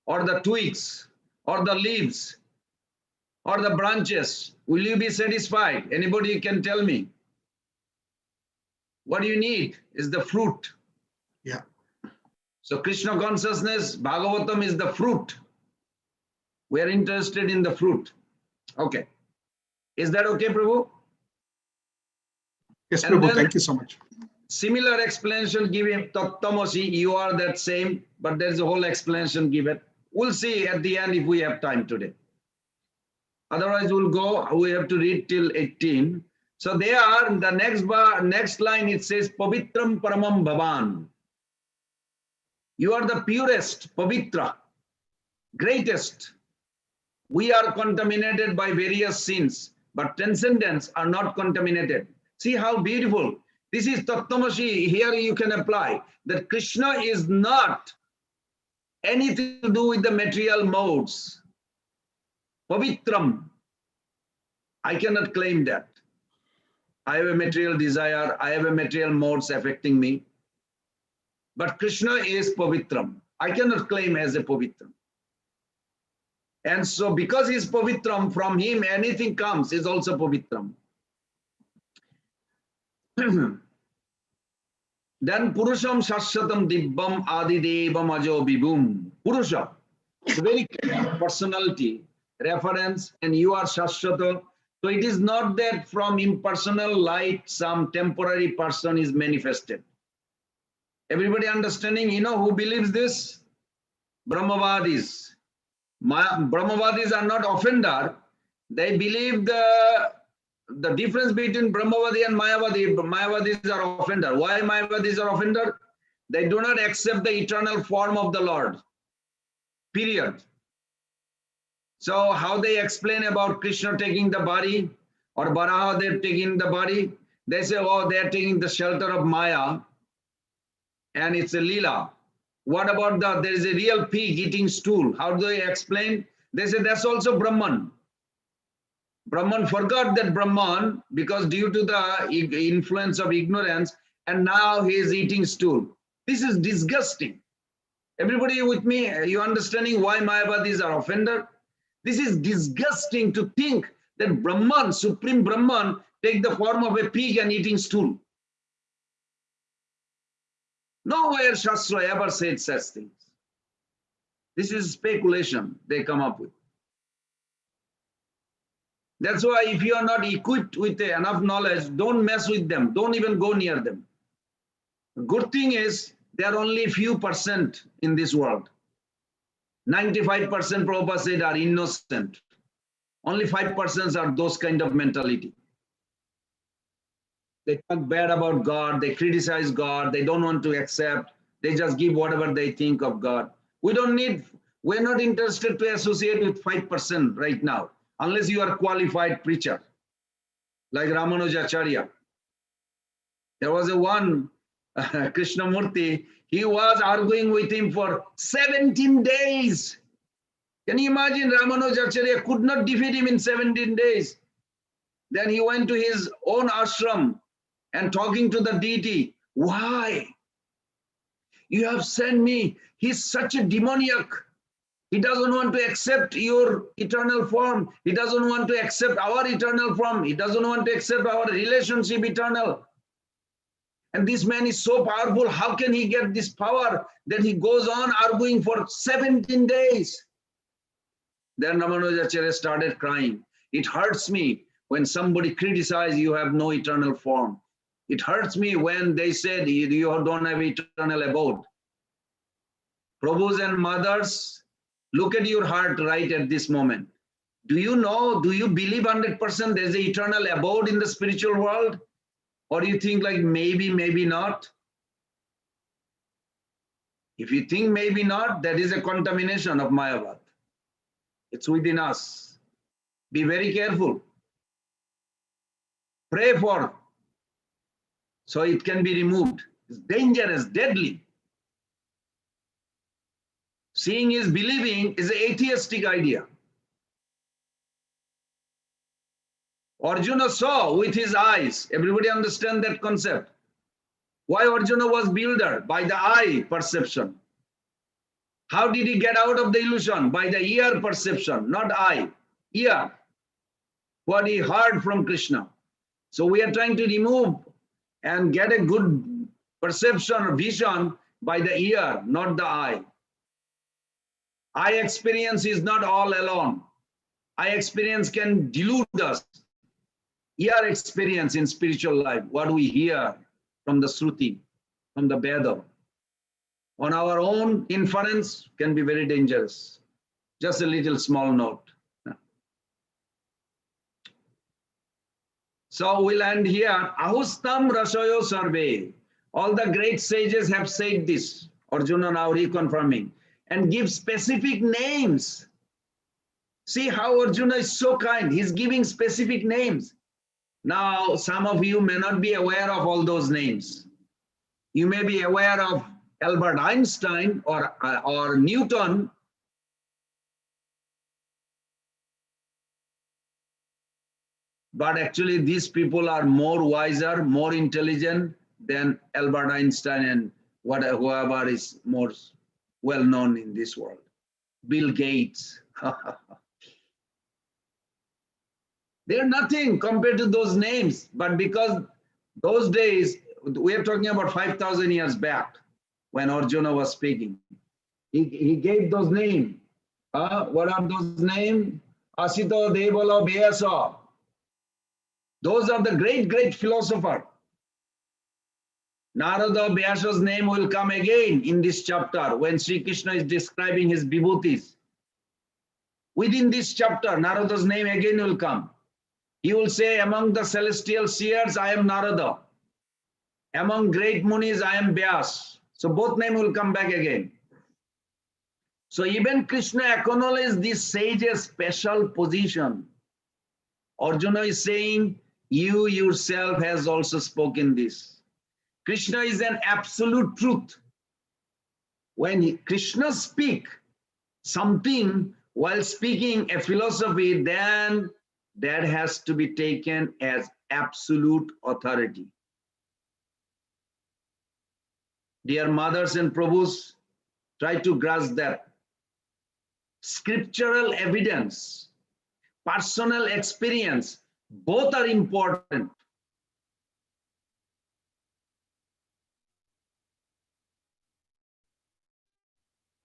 or the twigs or the leaves or the branches, will you be satisfied? Anybody can tell me? What you need is the fruit. Yeah. So Krishna consciousness, Bhagavatam is the fruit. We are interested in the fruit. Okay. Is that okay, Prabhu? Yes, And Prabhu, then- thank you so much. Similar explanation given, Tattamasi, you are that same, but there's a whole explanation given. We'll see at the end if we have time today. Otherwise, we'll go, we have to read till 18. So they are, the next line, it says, Pavitram Paramam Bhavan. You are the purest, Pavitra, greatest. We are contaminated by various sins, but transcendents are not contaminated. See how beautiful. This is Tattamasi. Here you can apply that Krishna is not anything to do with the material modes. Pavitram. I cannot claim that. I have a material desire. I have a material modes affecting me. But Krishna is Pavitram. I cannot claim as a Pavitram. And so because he's Pavitram, from him anything comes is also Pavitram. Then Purusham Shashvatam Dibbam Adidevam Ajo Vibhum. Purusha, it's a very personality, reference, and you are Shashvata. So it is not that from impersonal light some temporary person is manifested. Everybody understanding? You know who believes this? Brahmavadis. Brahmavadis are not offender. They believe the difference between Brahmavadi and Mayavadi. Mayavadis are offender. Why Mayavadis are offender? They do not accept the eternal form of the Lord. Period. So how they explain about Krishna taking the body or Varaha, they're taking the body. They say, oh, they're taking the shelter of Maya and it's a lila. What about there is a real pig eating stool? How do they explain? They say that's also Brahman. Brahman forgot that Brahman because due to the influence of ignorance, and now he is eating stool. This is disgusting. Everybody with me, you understanding why Mayavadis are offender? This is disgusting to think that Brahman, Supreme Brahman, take the form of a pig and eating stool. Nowhere Shastra ever said such things. This is speculation they come up with. That's why if you are not equipped with enough knowledge, don't mess with them. Don't even go near them. The good thing is there are only few percent in this world. 95% Prabhupada said are innocent. Only 5% are those kind of mentality. They talk bad about God, they criticize God, they don't want to accept, they just give whatever they think of God. We're not interested to associate with 5% right now, unless you are a qualified preacher, like Ramanujacharya. There was a one, Krishnamurti, he was arguing with him for 17 days. Can you imagine? Ramanujacharya could not defeat him in 17 days. Then he went to his own ashram and talking to the deity. Why? You have sent me. He's such a demoniac. He doesn't want to accept your eternal form. He doesn't want to accept our eternal form. He doesn't want to accept our relationship eternal. And this man is so powerful. How can he get this power that he goes on arguing for 17 days? Then Ramanujacharya started crying. It hurts me when somebody criticizes you have no eternal form. It hurts me when they said you don't have eternal abode. Prabhus and mothers, look at your heart right at this moment. Do you know, do you believe 100% there's an eternal abode in the spiritual world? Or do you think like maybe, maybe not? If you think maybe not, that is a contamination of Mayavad. It's within us. Be very careful. Pray for, so it can be removed. It's dangerous, deadly. Seeing is believing is an atheistic idea. Arjuna saw with his eyes. Everybody understand that concept? Why Arjuna was builder? By the eye perception. How did he get out of the illusion? By the ear perception, not eye, ear. What he heard from Krishna. So we are trying to remove and get a good perception or vision by the ear, not the eye. Eye experience is not all alone. Eye experience can delude us. Ear experience in spiritual life, what we hear from the Shruti, from the Veda, on our own inference can be very dangerous. Just a little small note. So we'll end here. Ahustam Rasayo Sarve. All the great sages have said this. Arjuna now reconfirming. And give specific names. See how Arjuna is so kind. He's giving specific names. Now, some of you may not be aware of all those names. You may be aware of Albert Einstein or Newton. But actually, these people are more wiser, more intelligent than Albert Einstein and whoever is more well known in this world. Bill Gates. They're nothing compared to those names, but because those days, we are talking about 5,000 years back when Arjuna was speaking. He gave those names. What are those names? Asito Devalo Vyasa. Those are the great philosopher. Narada Vyasa's name will come again in this chapter when Sri Krishna is describing his vibhutis. Within this chapter, Narada's name again will come. He will say, among the celestial seers, I am Narada. Among great munis, I am Vyas. So both names will come back again. So even Krishna acknowledged this sage's special position. Arjuna is saying, you yourself has also spoken this. Krishna is an absolute truth. When Krishna speaks something while speaking a philosophy, then that has to be taken as absolute authority. Dear mothers and Prabhus, try to grasp that. Scriptural evidence, personal experience, both are important.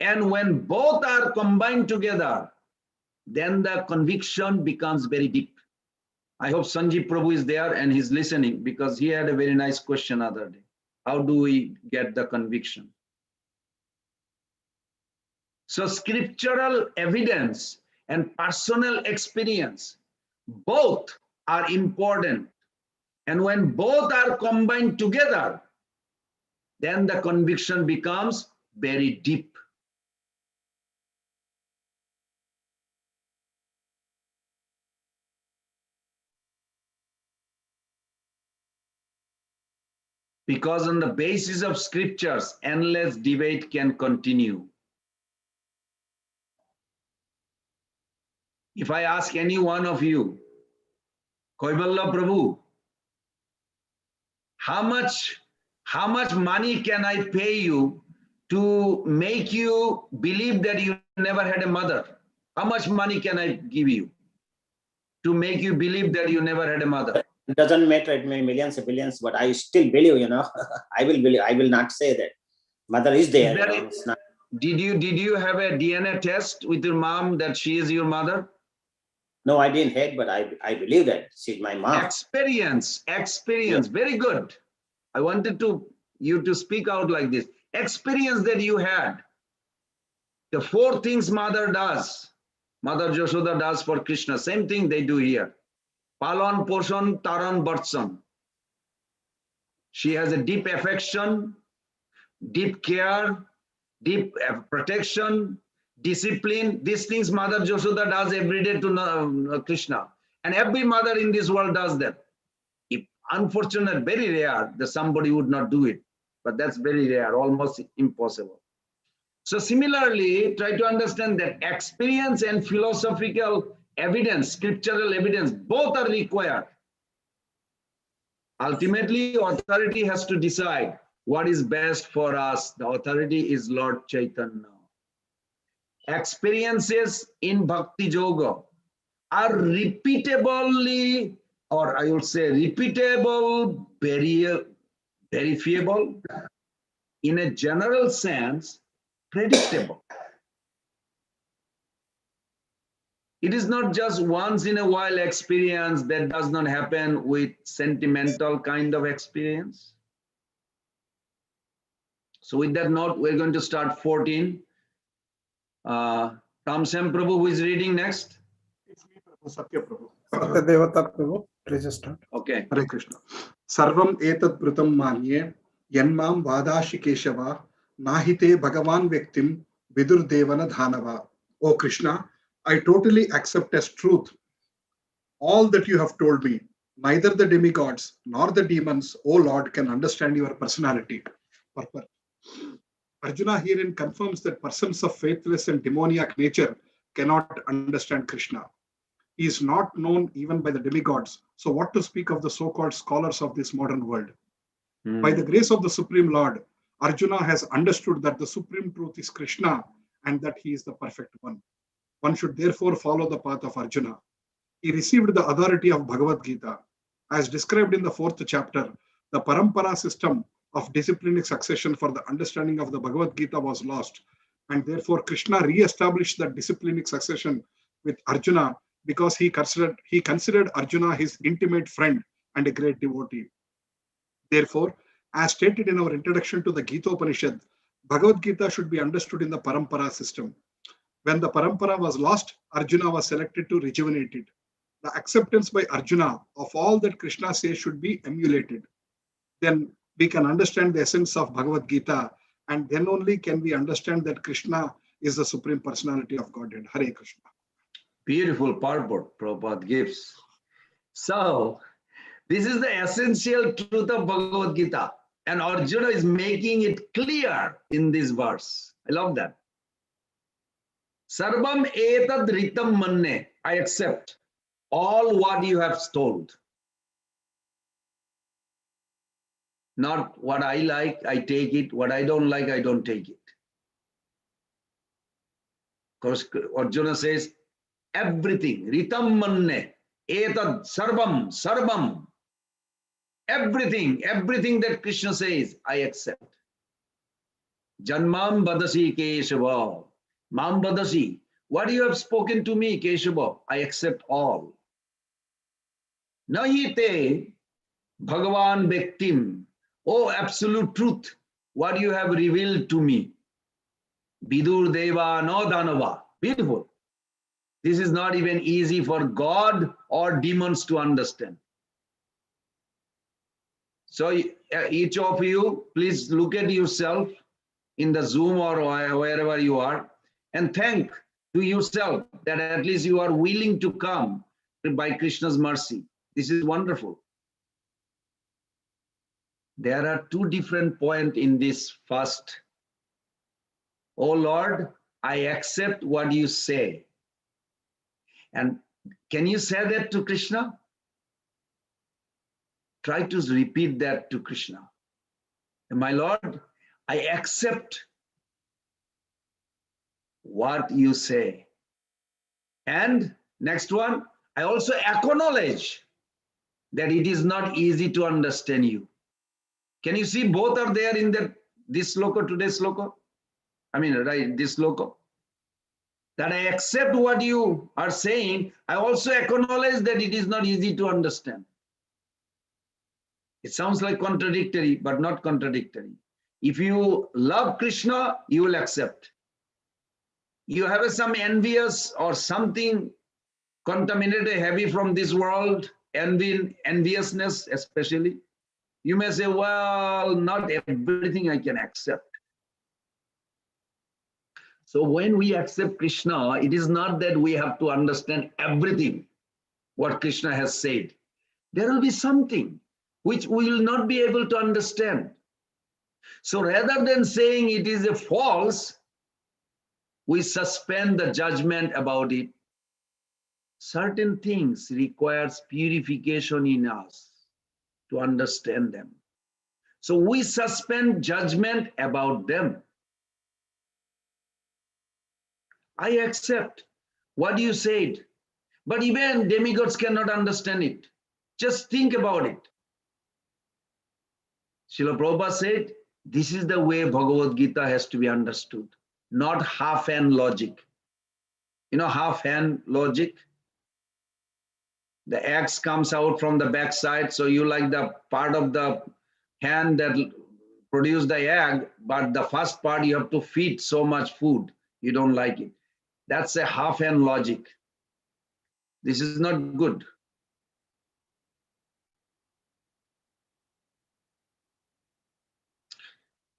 And when both are combined together, then the conviction becomes very deep. I hope Sanjeev Prabhu is there and he's listening, because he had a very nice question other day. How do we get the conviction? So scriptural evidence and personal experience, both are important. And when both are combined together, then the conviction becomes very deep. Because on the basis of scriptures, endless debate can continue. If I ask any one of you, Koivalla Prabhu, how much money can I pay you to make you believe that you never had a mother? How much money can I give you to make you believe that you never had a mother? It doesn't matter, it may be millions or billions, but I still believe, you know. I will believe, I will not say that mother is there. You know, it's not. Did you have a DNA test with your mom that she is your mother? No, I didn't have, but I believe that she's my mom. Experience, yeah. Very good. I wanted you to speak out like this. Experience that you had. The 4 things mother does, Mother Yashoda does for Krishna, same thing they do here. Palan, Poshan, Taran, Bartsan. She has a deep affection, deep care, deep protection, discipline, these things Mother Yashoda does every day to Krishna. And every mother in this world does that. If unfortunate, very rare that somebody would not do it. But that's very rare, almost impossible. So similarly, try to understand that experience and philosophical evidence, scriptural evidence, both are required. Ultimately, authority has to decide what is best for us. The authority is Lord Chaitanya. Experiences in Bhakti Yoga are repeatably, or I would say repeatable, verifiable, in a general sense, predictable. It is not just once in a while experience that does not happen with sentimental kind of experience. So with that note, we're going to start 14. Ramsam Prabhu, who is reading next? It's me, Prabhu, Satya Prabhu. Satyadevata Prabhu, please start. Okay. Hare Krishna. Sarvam etad brutam manye yanmam vadashi keshava nahite bhagavan vyaktim vidur devana dhanava. O Krishna, I totally accept as truth all that you have told me. Neither the demigods nor the demons, O Lord, can understand your personality. Purport. Arjuna herein confirms that persons of faithless and demoniac nature cannot understand Krishna. He is not known even by the demigods. So what to speak of the so-called scholars of this modern world? By the grace of the Supreme Lord, Arjuna has understood that the supreme truth is Krishna and that he is the perfect one. One should therefore follow the path of Arjuna. He received the authority of Bhagavad Gita. As described in the 4th chapter, the parampara system of disciplinic succession for the understanding of the Bhagavad Gita was lost, and therefore Krishna re-established that disciplinic succession with Arjuna because he considered Arjuna his intimate friend and a great devotee. Therefore, as stated in our introduction to the Gita Upanishad, Bhagavad Gita should be understood in the parampara system. When the parampara was lost, Arjuna was selected to rejuvenate it. The acceptance by Arjuna of all that Krishna says should be emulated. Then we can understand the essence of Bhagavad Gita, and then only can we understand that Krishna is the Supreme Personality of Godhead. Hare Krishna. Beautiful purport Prabhupada gives. So, this is the essential truth of Bhagavad Gita. And Arjuna is making it clear in this verse. I love that. Sarvam etad ritam manne. I accept all what you have told. Not what I like, I take it. What I don't like, I don't take it. Because Arjuna says, everything, ritam manne, etad sarvam, everything that Krishna says, I accept. Janmam badasi Keshava, mam badasi, what you have spoken to me, Keshava, I accept all. Nahite Bhagavan Bhaktim, oh absolute truth, what you have revealed to me. Vidur Deva no Danava, beautiful. This is not even easy for God or demons to understand. So each of you, please look at yourself in the Zoom or wherever you are and thank to yourself that at least you are willing to come by Krishna's mercy. This is wonderful. There are two different points in this first. Oh Lord, I accept what you say. And can you say that to Krishna? Try to repeat that to Krishna. My Lord, I accept what you say. And next one, I also acknowledge that it is not easy to understand you. Can you see both are there in this sloka, today's sloka? I mean, right, this sloka. That I accept what you are saying, I also acknowledge that it is not easy to understand. It sounds like contradictory, but not contradictory. If you love Krishna, you will accept. You have some envious or something contaminated, heavy from this world, enviousness especially. You may say, well, not everything I can accept. So when we accept Krishna, it is not that we have to understand everything what Krishna has said. There will be something which we will not be able to understand. So rather than saying it is a false, we suspend the judgment about it. Certain things requires purification in us to understand them. So we suspend judgment about them. I accept what you said, but even demigods cannot understand it. Just think about it. Srila Prabhupada said, this is the way Bhagavad Gita has to be understood, not half-hand logic. You know, half-hand logic? The eggs comes out from the backside, so you like the part of the hand that produce the egg, but the first part you have to feed so much food, you don't like it. That's a half-hand logic. This is not good.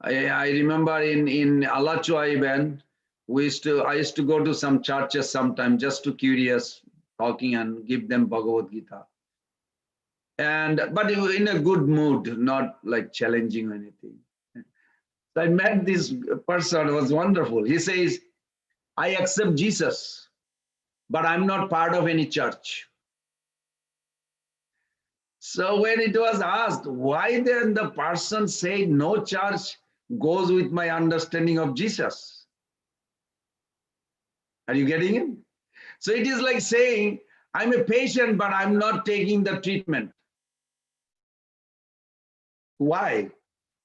I remember in Alachua even, I used to go to some churches sometime just to curious, talking and give them Bhagavad Gita. But in a good mood, not like challenging or anything. So I met this person, it was wonderful. He says, I accept Jesus, but I'm not part of any church. So when it was asked, why then the person said no church goes with my understanding of Jesus? Are you getting it? So it is like saying, I'm a patient, but I'm not taking the treatment. Why?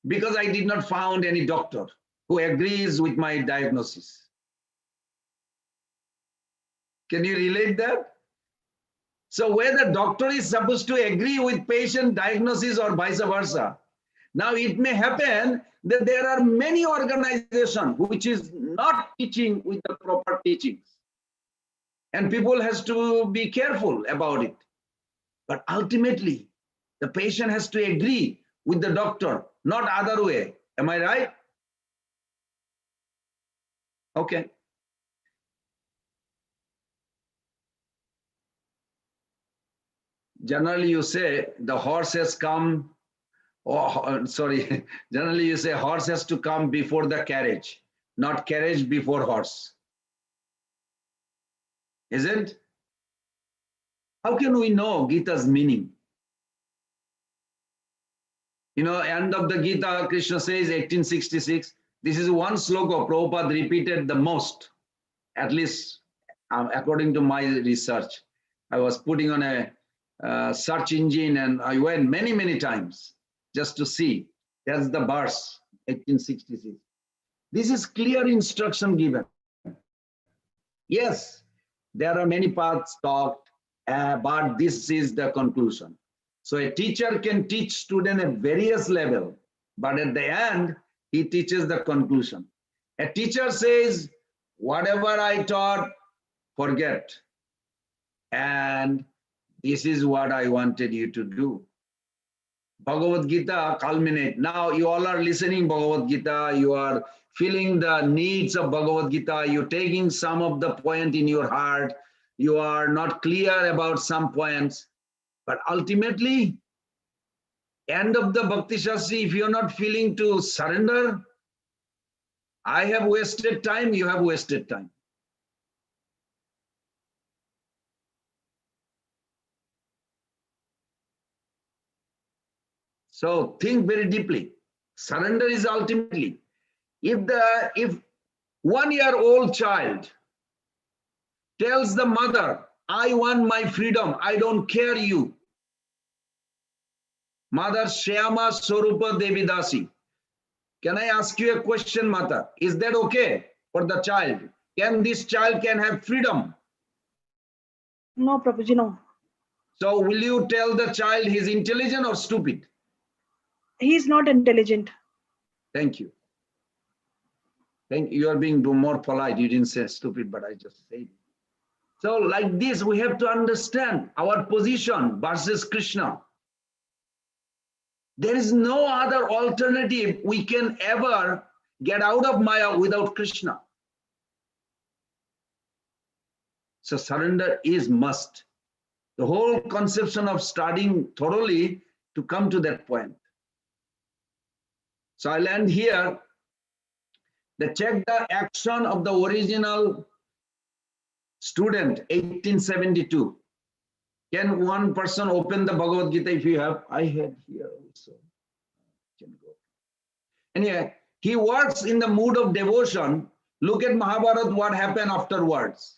Because I did not find any doctor who agrees with my diagnosis. Can you relate that? So whether doctor is supposed to agree with patient diagnosis or vice versa. Now it may happen that there are many organizations which is not teaching with the proper teachings. And people has to be careful about it. But ultimately, the patient has to agree with the doctor, not other way. Am I right? Okay. Generally, you say the horse has come, generally you say horse has to come before the carriage, not carriage before horse. Isn't? How can we know Gita's meaning? You know, end of the Gita, Krishna says 1866, this is one sloka Prabhupada repeated the most, at least according to my research. I was putting on a search engine and I went many, many times just to see. That's the verse, 1866. This is clear instruction given. Yes, there are many paths talked, but this is the conclusion. So a teacher can teach student at various level, but at the end, he teaches the conclusion. A teacher says, whatever I taught, forget. And this is what I wanted you to do. Bhagavad Gita culminate. Now you all are listening Bhagavad Gita, you are feeling the needs of Bhagavad Gita, you're taking some of the point in your heart, you are not clear about some points, but ultimately, end of the Bhakti Shastri, if you're not feeling to surrender, I have wasted time, you have wasted time. So think very deeply. Surrender is ultimately, if 1 year-old child tells the mother, I want my freedom, I don't care you. Mother Shyama Swarupa Devidasi. Can I ask you a question, Mata? Is that okay for the child? Can this child can have freedom? No, Prabhuji, no. So will you tell the child he's intelligent or stupid? He is not intelligent. Thank you. You are being more polite. You didn't say stupid, but I just said it. So like this, we have to understand our position versus Krishna. There is no other alternative we can ever get out of Maya without Krishna. So surrender is must. The whole conception of studying thoroughly to come to that point. So I'll end here. Check the action of the original student, 1872. Can one person open the Bhagavad Gita if you have? I had here also. Can go. Anyway, he works in the mood of devotion. Look at Mahabharata, what happened afterwards.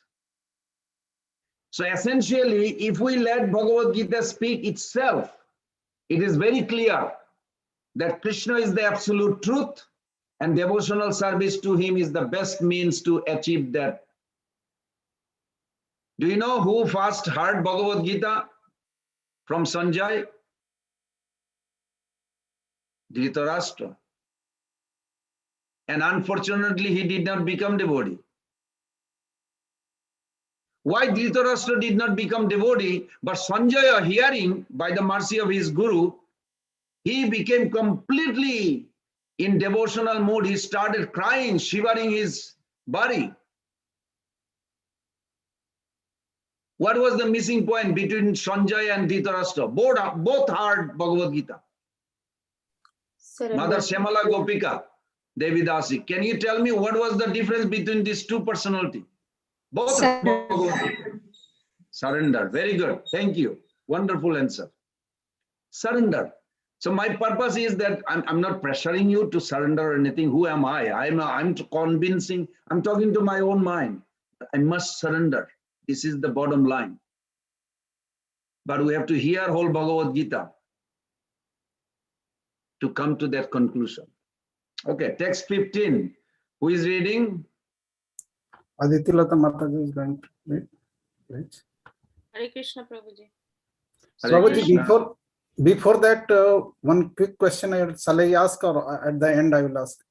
So essentially, if we let Bhagavad Gita speak itself, it is very clear that Krishna is the absolute truth and devotional service to him is the best means to achieve that. Do you know who first heard Bhagavad Gita from Sanjay? Dhritarashtra. And unfortunately, he did not become devotee. Why Dhritarashtra did not become devotee, but Sanjaya, hearing by the mercy of his guru, he became completely in devotional mood. He started crying, shivering his body. What was the missing point between Sanjaya and Dhritarashtra? Both heard Bhagavad Gita. Mother Shyamala Gopika, Devi Dasi. Can you tell me what was the difference between these two personalities? Both surrender. Very good. Thank you. Wonderful answer. Surrender. So my purpose is that I'm not pressuring you to surrender or anything. Who am I? I'm convincing. I'm talking to my own mind. I must surrender. This is the bottom line. But we have to hear whole Bhagavad Gita to come to that conclusion. Okay, text 15. Who is reading? Aditi Lata Mataji is going to read. Please. Hare Krishna, Prabhuji. Hare Prabhuji, Krishna. before that, one quick question. Shall I ask or at the end I will ask?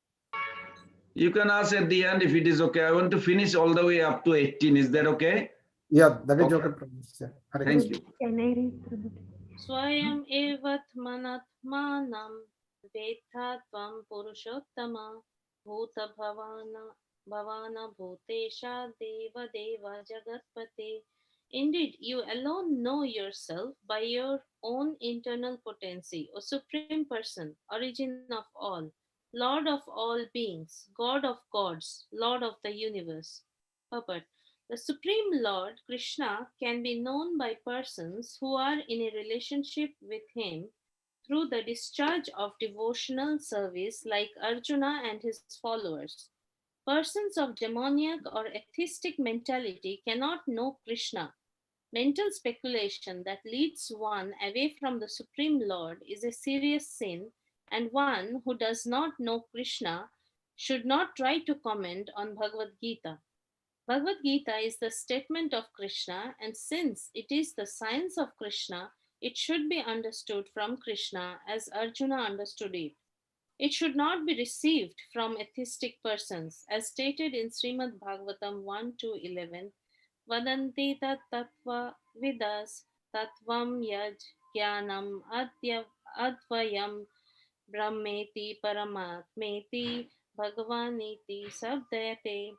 You can ask at the end if it is okay. I want to finish all the way up to 18. Is that okay? Yeah, that is Okay. okay, Prabhuji. Hare Thank Krishna. you. Can I read, Prabhuji? Swayam evatmanatmanam vetha tvam purushottama bhuta bhavana bhutesha deva deva jagatpate. Indeed, you alone know yourself by your own internal potency, O Supreme Person, origin of all, Lord of all beings, God of gods, Lord of the universe. Purport. The Supreme Lord Krishna can be known by persons who are in a relationship with him through the discharge of devotional service like Arjuna and his followers. Persons of demoniac or atheistic mentality cannot know Krishna. Mental speculation that leads one away from the Supreme Lord is a serious sin, and one who does not know Krishna should not try to comment on Bhagavad Gita. Bhagavad Gita is the statement of Krishna, and since it is the science of Krishna, it should be understood from Krishna as Arjuna understood it. It should not be received from atheistic persons, as stated in Srimad Bhagavatam 1-11. Vadanti tat tattva vidas tattvam yaj jnanam advayam brahmeti paramatmeti bhagavaniti sabdayate.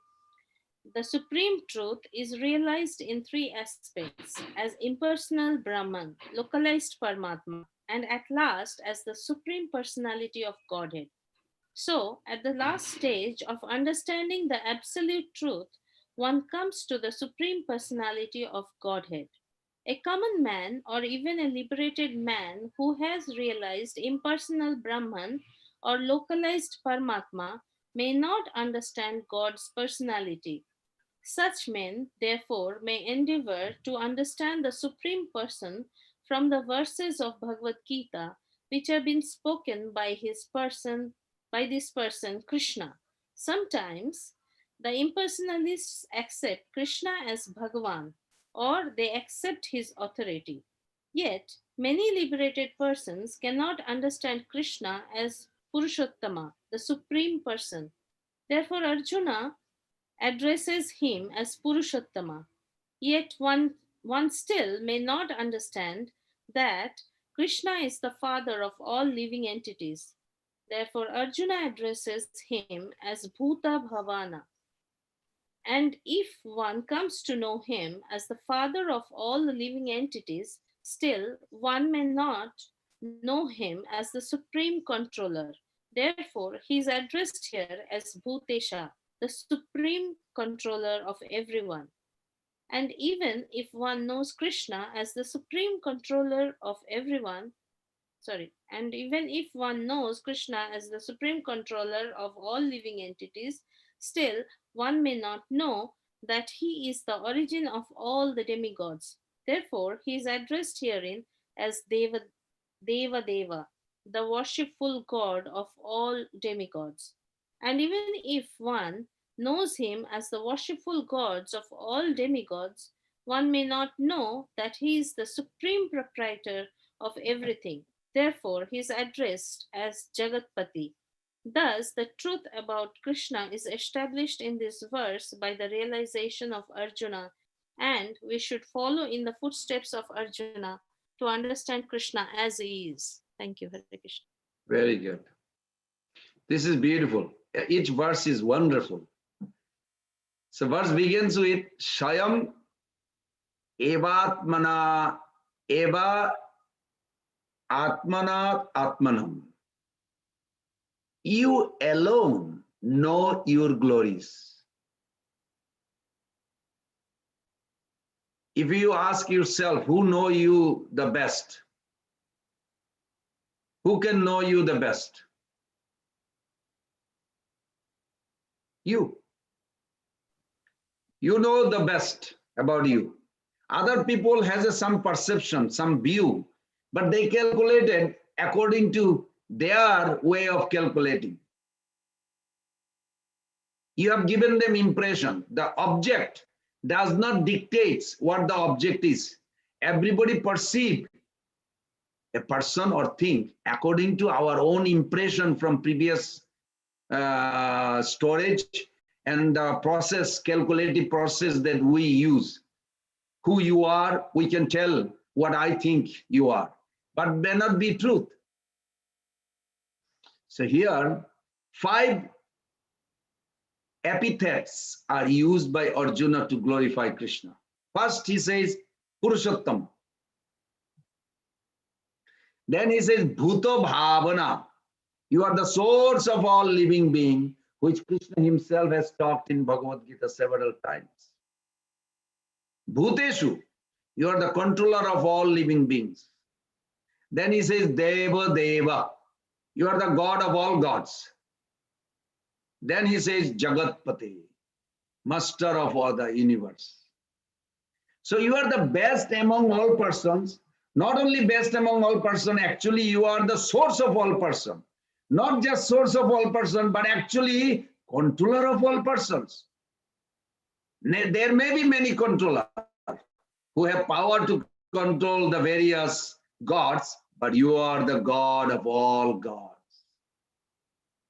The supreme truth is realized in three aspects: as impersonal Brahman, localized Paramatma, and at last as the supreme personality of Godhead. So, at the last stage of understanding the absolute truth, one comes to the supreme personality of Godhead. A common man, or even a liberated man who has realized impersonal Brahman or localized Paramatma, may not understand God's personality. Such men, therefore, may endeavor to understand the Supreme Person from the verses of Bhagavad Gita, which have been spoken by this person, Krishna. Sometimes the impersonalists accept Krishna as Bhagavan, or they accept his authority. Yet, many liberated persons cannot understand Krishna as Purushottama, the Supreme Person. Therefore, Arjuna addresses him as Purushottama. Yet one still may not understand that Krishna is the father of all living entities. Therefore, Arjuna addresses him as Bhuta Bhavana. And if one comes to know him as the father of all the living entities, still one may not know him as the supreme controller. Therefore, he is addressed here as Bhutesha, the supreme controller of everyone. And even if one knows Krishna as the supreme controller of everyone, and even if one knows Krishna as the supreme controller of all living entities, still one may not know that he is the origin of all the demigods. Therefore, he is addressed herein as Deva, the worshipful god of all demigods. And even if one knows him as the worshipful gods of all demigods, one may not know that he is the supreme proprietor of everything. Therefore, he is addressed as Jagatpati. Thus, the truth about Krishna is established in this verse by the realization of Arjuna, and we should follow in the footsteps of Arjuna to understand Krishna as he is. Thank you, Hare Krishna. Very good. This is beautiful. Each verse is wonderful. So verse begins with Shayam Evatmana Eva Atmana Atmanam. You alone know your glories. If you ask yourself, who know you the best? Who can know you the best? You. You know the best about you. Other people has some perception, some view, but they calculated according to their way of calculating. You have given them impression. The object does not dictate what the object is. Everybody perceive a person or thing according to our own impression from previous storage and the calculative process that we use. Who you are, we can tell what I think you are, but may not be truth. So here, 5 epithets are used by Arjuna to glorify Krishna. First, he says, Purushottam. Then he says, Bhuta Bhavana. You are the source of all living being, which Krishna himself has talked in Bhagavad Gita several times. Bhuteshu, you are the controller of all living beings. Then he says, Deva Deva, you are the god of all gods. Then he says, Jagatpati, master of all the universe. So you are the best among all persons. Not only best among all persons, actually you are the source of all persons. Not just source of all persons, but actually controller of all persons. There may be many controllers who have power to control the various gods, but you are the God of all gods.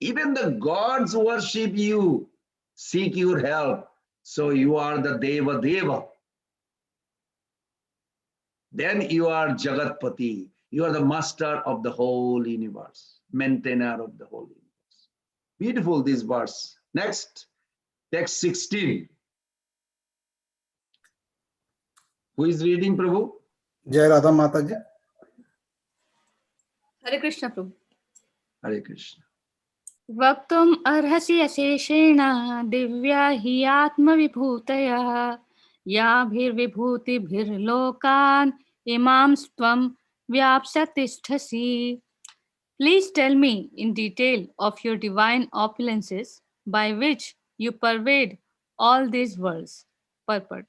Even the gods worship you, seek your help. So you are the Deva Deva. Then you are Jagatpati. You are the master of the whole universe, maintainer of the whole universe. Beautiful, this verse. Next, text 16. Who is reading, Prabhu? Jai Radha Mataji. Hare Krishna, Prabhu. Hare Krishna. वक्तुम् अर्हसि अशेषेण दिव्या हि आत्मविभूतयः याभिर्विभूतिभिर्लोकान् इमां त्वं व्याप्य तिष्ठसि. Please tell me in detail of your divine opulences by which you pervade all these worlds. Purport.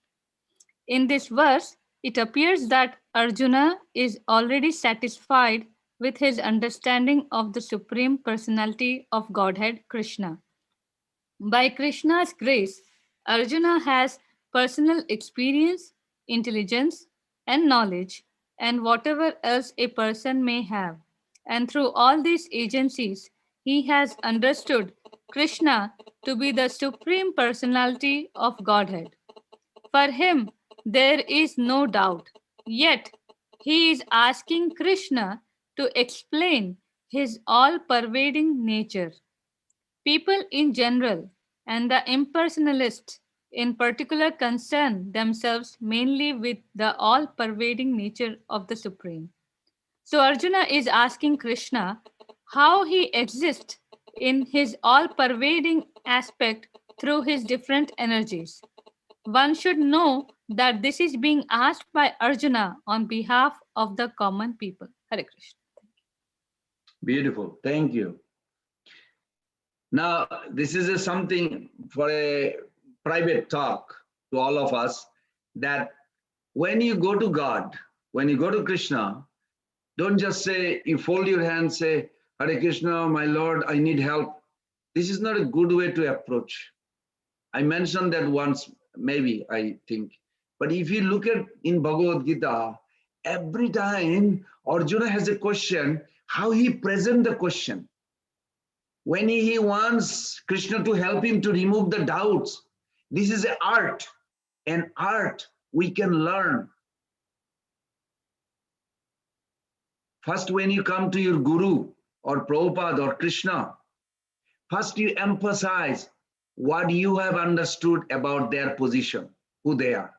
In this verse, it appears that Arjuna is already satisfied with his understanding of the Supreme Personality of Godhead, Krishna. By Krishna's grace, Arjuna has personal experience, intelligence, and knowledge, and whatever else a person may have. And through all these agencies, he has understood Krishna to be the Supreme Personality of Godhead. For him, there is no doubt. Yet, he is asking Krishna to explain his all pervading nature. People in general and the impersonalists in particular concern themselves mainly with the all-pervading nature of the Supreme. So Arjuna is asking Krishna how he exists in his all-pervading aspect through his different energies. One should know that this is being asked by Arjuna on behalf of the common people. Hare Krishna. Beautiful. Thank you. Now, this is something for a private talk to all of us, that when you go to God, when you go to Krishna, don't just say, you fold your hands, say, Hare Krishna, my Lord, I need help. This is not a good way to approach. I mentioned that once, maybe, I think. But if you look at in Bhagavad Gita, every time Arjuna has a question, how he present the question. When he wants Krishna to help him to remove the doubts, this is an art. An art we can learn. First, when you come to your Guru or Prabhupada or Krishna, first you emphasize what you have understood about their position, who they are.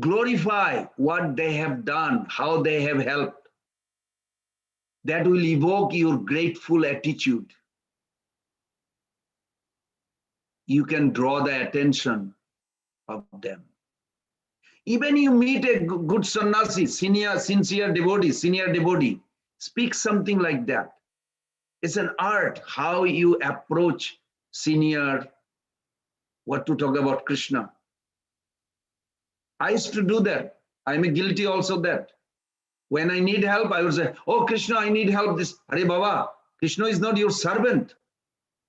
Glorify what they have done, how they have helped. That will evoke your grateful attitude. You can draw the attention of them. Even you meet a good sannyasi, sincere devotee, speak something like that. It's an art how you approach senior, what to talk about Krishna. I used to do that. I'm guilty also that. When I need help, I would say, oh Krishna, I need help. This, Hare Baba, Krishna is not your servant.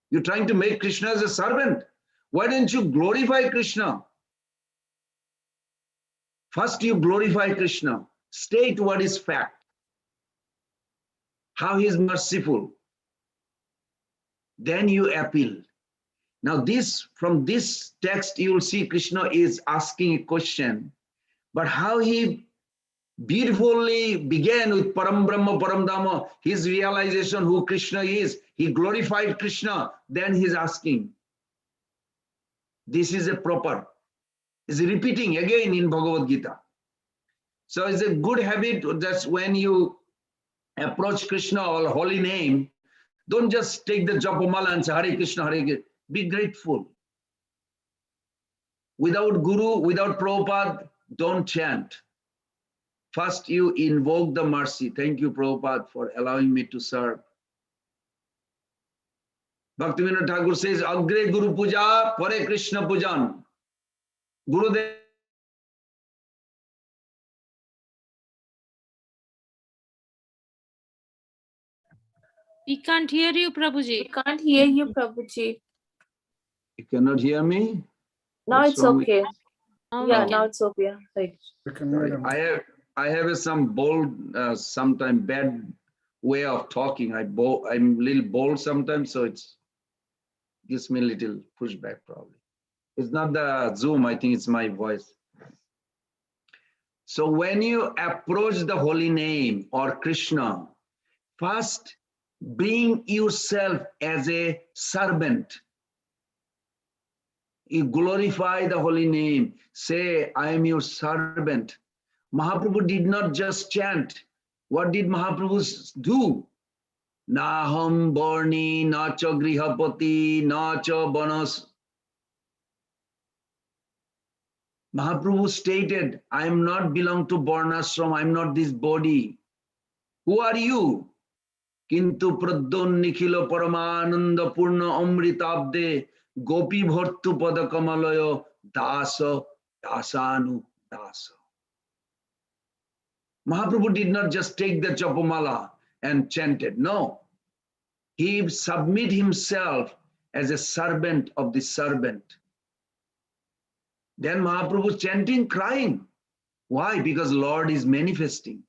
You're trying to make Krishna as a servant. Why don't you glorify Krishna? First you glorify Krishna. State what is fact. How he is merciful. Then you appeal. Now this, from this text, you will see Krishna is asking a question, but how he beautifully began with Param Brahma, Param Dhamma, his realization who Krishna is. He glorified Krishna, then he's asking. This is a proper, is repeating again in Bhagavad Gita. So it's a good habit that when you approach Krishna or holy name, don't just take the Japamala and say Hare Krishna, Hare Krishna. Be grateful. Without Guru, without Prabhupada, don't chant. First, you invoke the mercy. Thank you, Prabhupada, for allowing me to serve. Bhaktivinoda Thakur says, Agre Guru Puja, Pare Krishna Pujan. Gurudev. We can't hear you, Prabhuji. Can't hear you, Prabhuji. You cannot hear me? Now What's it's wrong with- okay. Now we Yeah, can. now it's okay. Right. We can hear him. I have some bold, sometimes bad way of talking. I'm a little bold sometimes, so it gives me a little pushback probably. It's not the Zoom, I think it's my voice. So when you approach the holy name or Krishna, first bring yourself as a servant. You glorify the holy name. Say, I am your servant. Mahaprabhu did not just chant. What did Mahaprabhu do? Naham Borni, Nacha Grihapati, Nacha Banas. Mahaprabhu stated, I am not belong to Varnashram, I am not this body. Who are you? Kintu Pradon Nikhilo Paramananda Purna Amritabde Gopi Bhartu Padakamalayo Dasa Dasanu Dasa. Mahaprabhu did not just take the Japamala and chanted. No. He submit himself as a servant of the servant. Then Mahaprabhu chanting, crying. Why? Because Lord is manifesting.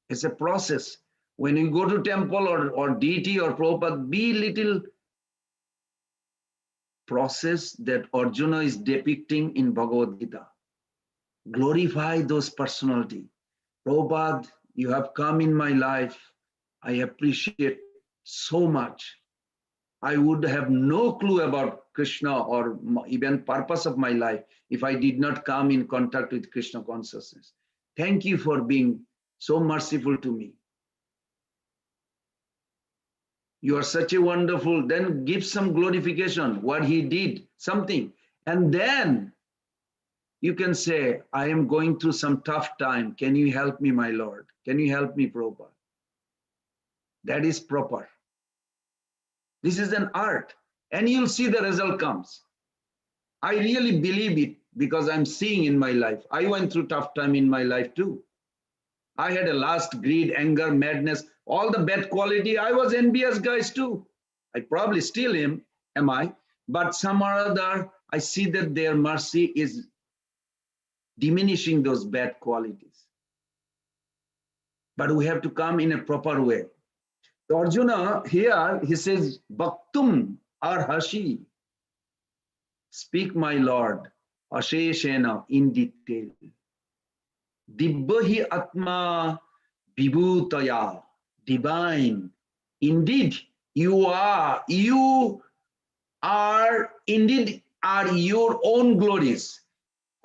It's a process. When you go to temple or deity or Prabhupada, be little process that Arjuna is depicting in Bhagavad Gita. Glorify those personality. Prabhupada, you have come in my life. I appreciate so much, I would have no clue about Krishna or even purpose of my life if I did not come in contact with Krishna consciousness. Thank you for being so merciful to me. You are such a wonderful, then give some glorification, what he did, something. And then you can say, I am going through some tough time. Can you help me, my Lord? Can you help me, Prabhupada? That is proper. This is an art, and you'll see the result comes. I really believe it because I'm seeing in my life. I went through tough time in my life too. I had a lust, greed, anger, madness, all the bad quality. I was envious guys too. I probably still am I? But some or other, I see that their mercy is diminishing those bad qualities. But we have to come in a proper way. So Arjuna here, he says, Bhaktum arhashi. Speak, my Lord, Asheshena, in detail. Dibbahi Atma Vibhutaya, divine. Indeed, you are indeed are your own glories.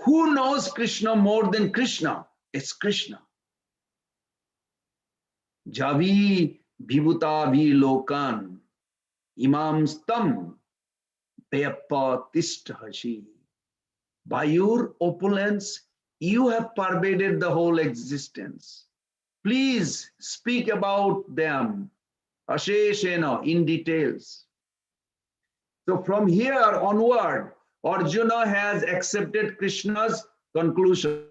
Who knows Krishna more than Krishna? It's Krishna. Javi Vibhuta Lokan, Imam Stam Payappa Tishtahashi. By your opulence, you have pervaded the whole existence. Please speak about them, Asheshena, in details. So from here onward, Arjuna has accepted Krishna's conclusion.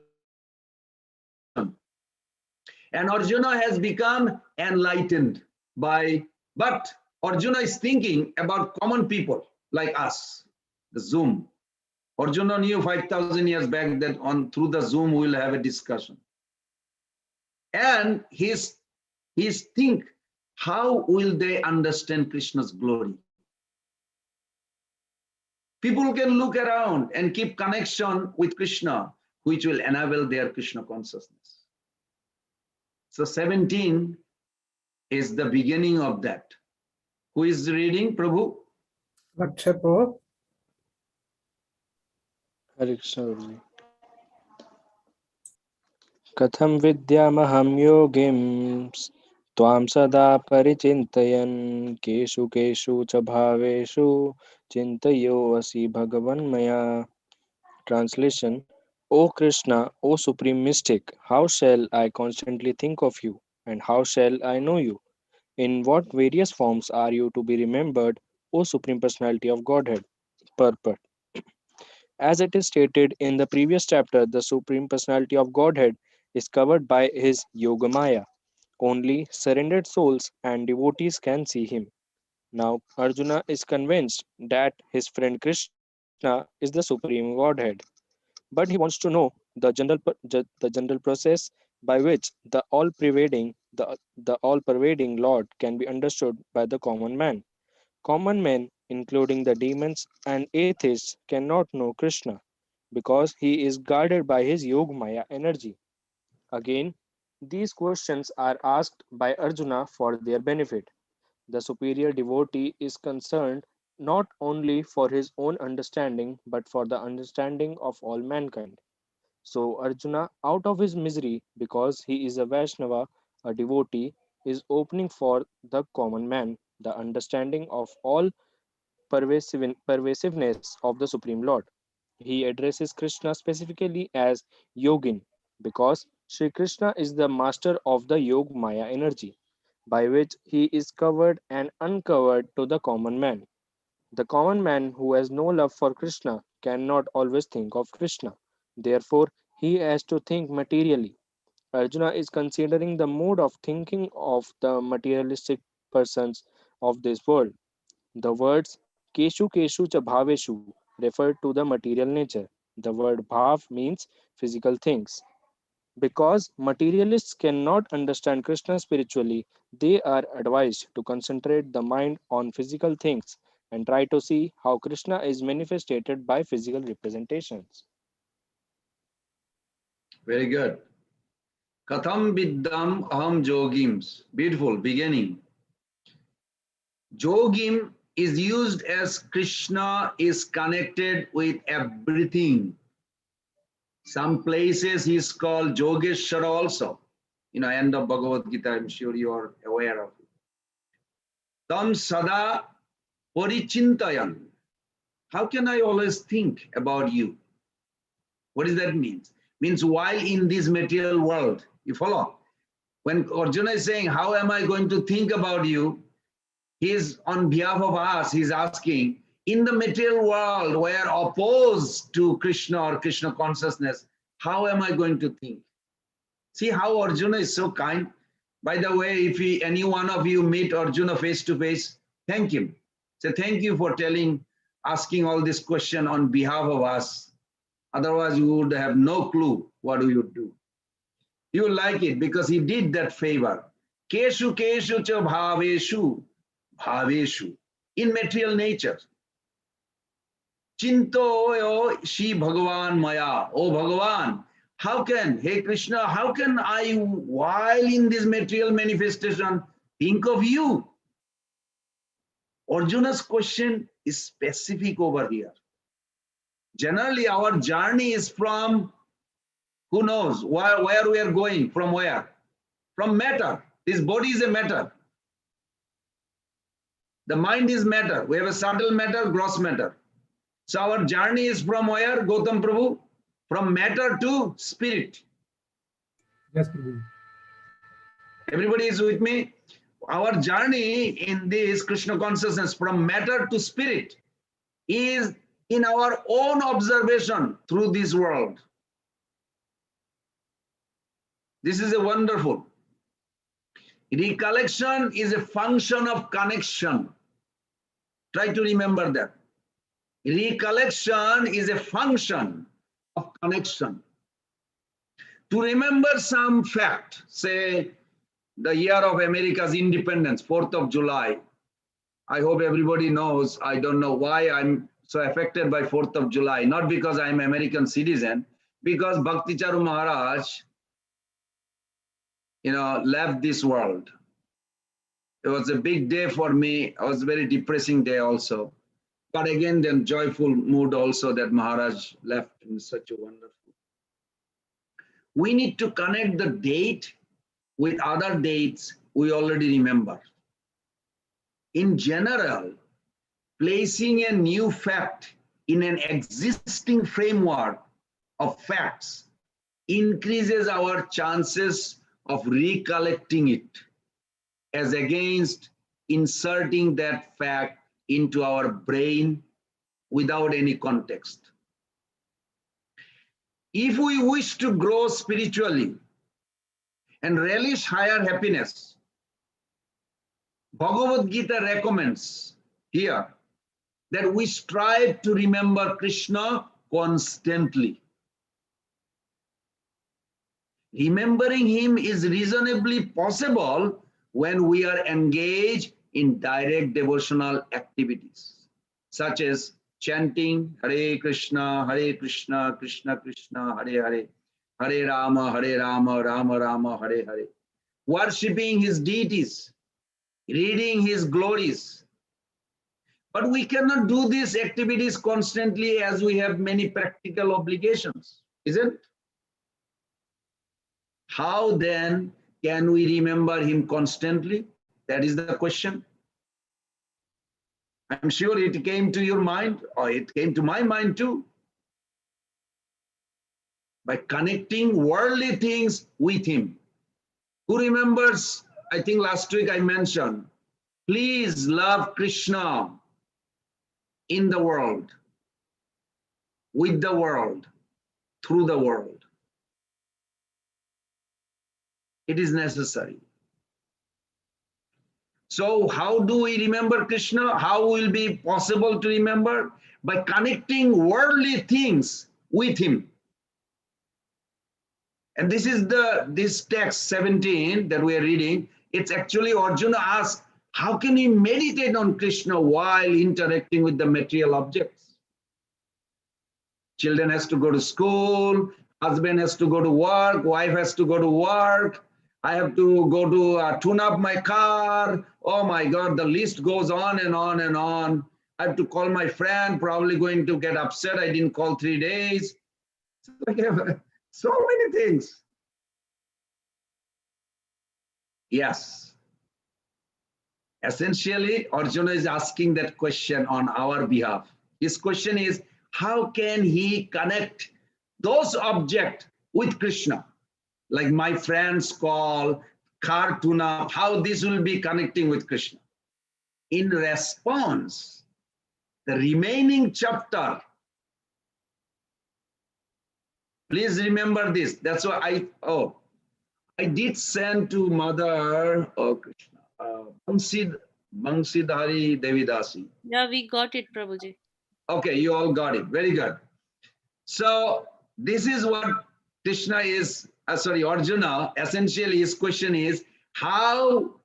And Arjuna has become enlightened but Arjuna is thinking about common people like us, the Zoom. Arjuna knew 5,000 years back that through the Zoom we'll have a discussion. And he's think, how will they understand Krishna's glory? People can look around and keep connection with Krishna, which will enable their Krishna consciousness. So 17 is the beginning of that. Who is reading, Prabhu? Lakshay Prabhu. Hare Krishna Guruji. Katham vidyamaham yogim Tvam sada parichintayan keshu keshu cha bhaveshu chintayo asi bhagavan maya. Translation: O Krishna, O Supreme Mystic, how shall I constantly think of you, and how shall I know you? In what various forms are you to be remembered, O Supreme Personality of Godhead? Purport: as it is stated in the previous chapter, the Supreme Personality of Godhead is covered by his Yogamaya. Only surrendered souls and devotees can see him. Now, Arjuna is convinced that his friend Krishna is the Supreme Godhead, but he wants to know the general process by which the all-pervading Lord can be understood by the common man. Common men, including the demons and atheists, cannot know Krishna because he is guarded by his Yogamaya energy. Again, these questions are asked by Arjuna for their benefit. The superior devotee is concerned not only for his own understanding but for the understanding of all mankind. So Arjuna, out of his misery, because he is a Vaishnava, a devotee, is opening for the common man the understanding of all pervasiveness of the Supreme Lord. He addresses Krishna specifically as Yogin because Sri Krishna is the master of the Yog Maya energy, by which he is covered and uncovered to the common man. The common man who has no love for Krishna cannot always think of Krishna. Therefore, he has to think materially. Arjuna is considering the mode of thinking of the materialistic persons of this world. The words Keshu Keshu cha Bhaveshu refer to the material nature. The word Bhav means physical things. Because materialists cannot understand Krishna spiritually, they are advised to concentrate the mind on physical things and try to see how Krishna is manifested by physical representations. Very good. Katham Viddam Aham Jogims. Beautiful beginning. Jogim is used as Krishna is connected with everything. Some places he's called Yogeshwara also. End of Bhagavad Gita, I'm sure you are aware of it. Tam sada parichintayan. How can I always think about you? What does that mean? Means while in this material world, you follow? When Arjuna is saying, how am I going to think about you? He is on behalf of us, he's asking, in the material world where opposed to Krishna or Krishna consciousness, how am I going to think? See how Arjuna is so kind. By the way, if any one of you meet Arjuna face to face, thank him. Say thank you for asking all this question on behalf of us. Otherwise, you would have no clue what we would do. You will like it because he did that favor. Keshu keshu cha bhaveshu bhaveshu. In material nature. Chinto shi Bhagavan maya. Oh Bhagavan, how can, hey Krishna, how can I, while in this material manifestation, think of you? Arjuna's question is specific over here. Generally, our journey is from, who knows, where we are going, from where? From matter. This body is a matter. The mind is matter. We have a subtle matter, gross matter. So our journey is from where, Gautam Prabhu? From matter to spirit. Yes, Prabhu. Everybody is with me? Our journey in this Krishna consciousness from matter to spirit is in our own observation through this world. This is a wonderful. Recollection is a function of connection. Try to remember that. Recollection is a function of connection. To remember some fact, say the year of America's independence, 4th of July. I hope everybody knows, I don't know why I'm so affected by 4th of July, not because I'm American citizen, because Bhakti Charu Maharaj, left this world. It was a big day for me. It was a very depressing day also. But again, then joyful mood also that Maharaj left in such a wonderful. We need to connect the date with other dates we already remember. In general, placing a new fact in an existing framework of facts increases our chances of recollecting it, as against inserting that fact into our brain without any context. If we wish to grow spiritually and relish higher happiness, Bhagavad Gita recommends here that we strive to remember Krishna constantly. Remembering him is reasonably possible when we are engaged in direct devotional activities, such as chanting Hare Krishna, Krishna Krishna, Hare Hare, Hare Rama, Rama Rama, Hare Hare, worshipping his deities, reading his glories. But we cannot do these activities constantly as we have many practical obligations, isn't it? How then can we remember him constantly? That is the question. I'm sure it came to your mind, or it came to my mind too. By connecting worldly things with him. Who remembers, I think last week I mentioned, please love Krishna in the world, with the world, through the world. It is necessary. So how do we remember Krishna? How will be possible to remember? By connecting worldly things with him. And this is this text 17 that we are reading. It's actually Arjuna asks, how can he meditate on Krishna while interacting with the material objects? Children has to go to school, husband has to go to work, wife has to go to work, I have to go to tune up my car. Oh my God, the list goes on and on and on. I have to call my friend, probably going to get upset. I didn't call 3 days. So many things. Yes. Essentially, Arjuna is asking that question on our behalf. His question is, how can he connect those objects with Krishna? Like my friend's call, car tune-up, how this will be connecting with Krishna. In response, the remaining chapter, please remember this. That's why I did send to Mother Krishna, Bangsidhari Devidasi. Yeah, we got it, Prabhuji. Okay, you all got it. Very good. So this is what Krishna is, Arjuna, essentially his question is how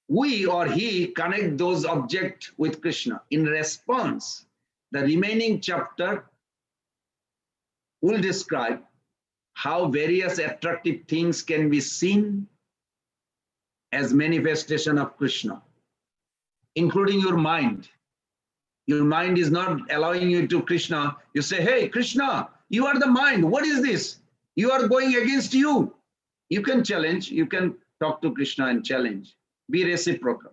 we or he connect those objects with Krishna. In response, the remaining chapter will describe how various attractive things can be seen as manifestation of Krishna, including your mind. Your mind is not allowing you to Krishna. You say, hey, Krishna, you are the mind. What is this? You are going against you. You can challenge. You can talk to Krishna and challenge. Be reciprocal.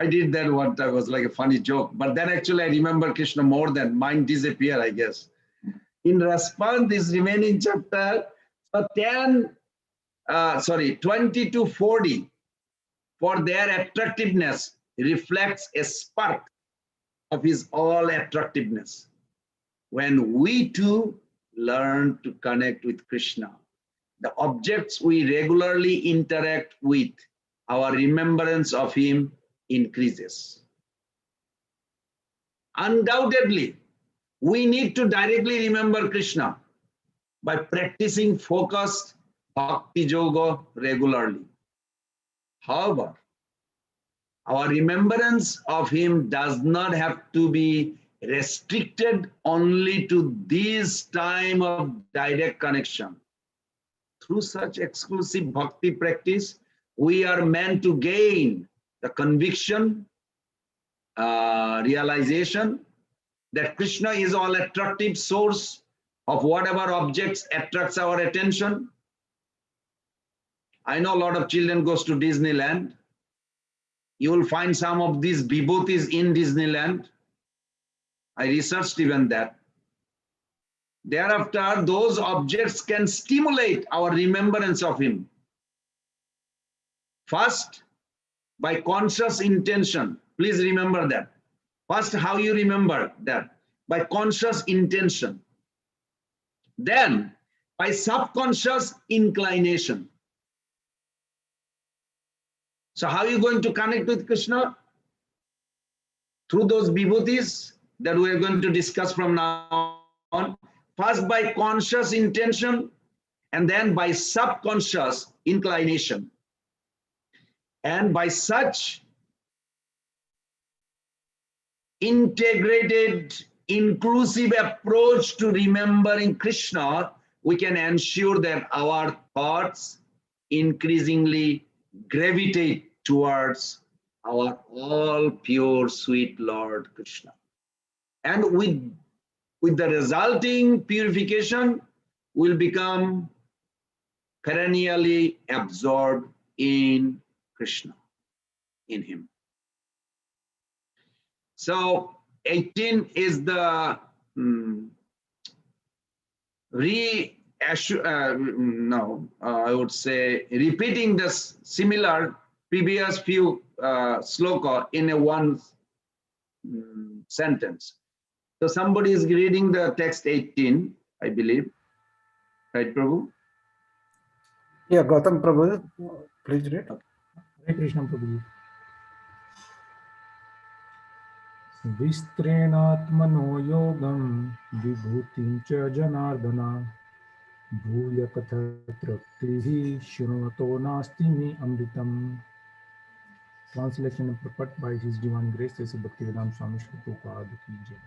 I did that one time. It was like a funny joke. But then actually I remember Krishna more than mind disappear, I guess. In response, this remaining chapter, 20 to 40, for their attractiveness, reflects a spark of his all attractiveness. When we too learn to connect with Krishna, the objects we regularly interact with, our remembrance of him increases. Undoubtedly, we need to directly remember Krishna by practicing focused bhakti yoga regularly. However, our remembrance of him does not have to be restricted only to this time of direct connection. Through such exclusive bhakti practice, we are meant to gain the conviction, realization that Krishna is all attractive source of whatever objects attracts our attention. I know a lot of children goes to Disneyland. You will find some of these vibhutis in Disneyland. I researched even that. Thereafter, those objects can stimulate our remembrance of him. First, by conscious intention. Please remember that. First, how you remember that? By conscious intention. Then, by subconscious inclination. So how are you going to connect with Krishna? Through those vibhutis that we are going to discuss from now on. First by conscious intention and then by subconscious inclination. And by such integrated, inclusive approach to remembering Krishna, we can ensure that our thoughts increasingly gravitate towards our all pure, sweet Lord Krishna. And with the resulting purification, we'll become perennially absorbed in Krishna, in him. So 18 is the I would say repeating this similar previous few sloka in a one sentence. So somebody is reading the text 18, I believe. Right, Prabhu? Yeah, Gautam Prabhu, please read. Hare Krishna Prabhuji. Vistrenatmano yogam vibhutim cha janardana bhuya katha traptihi shrunato nasti me amritam. Translation and purport by His Divine Grace, Bhaktivedanta Swami Srila Prabhupada ki jai.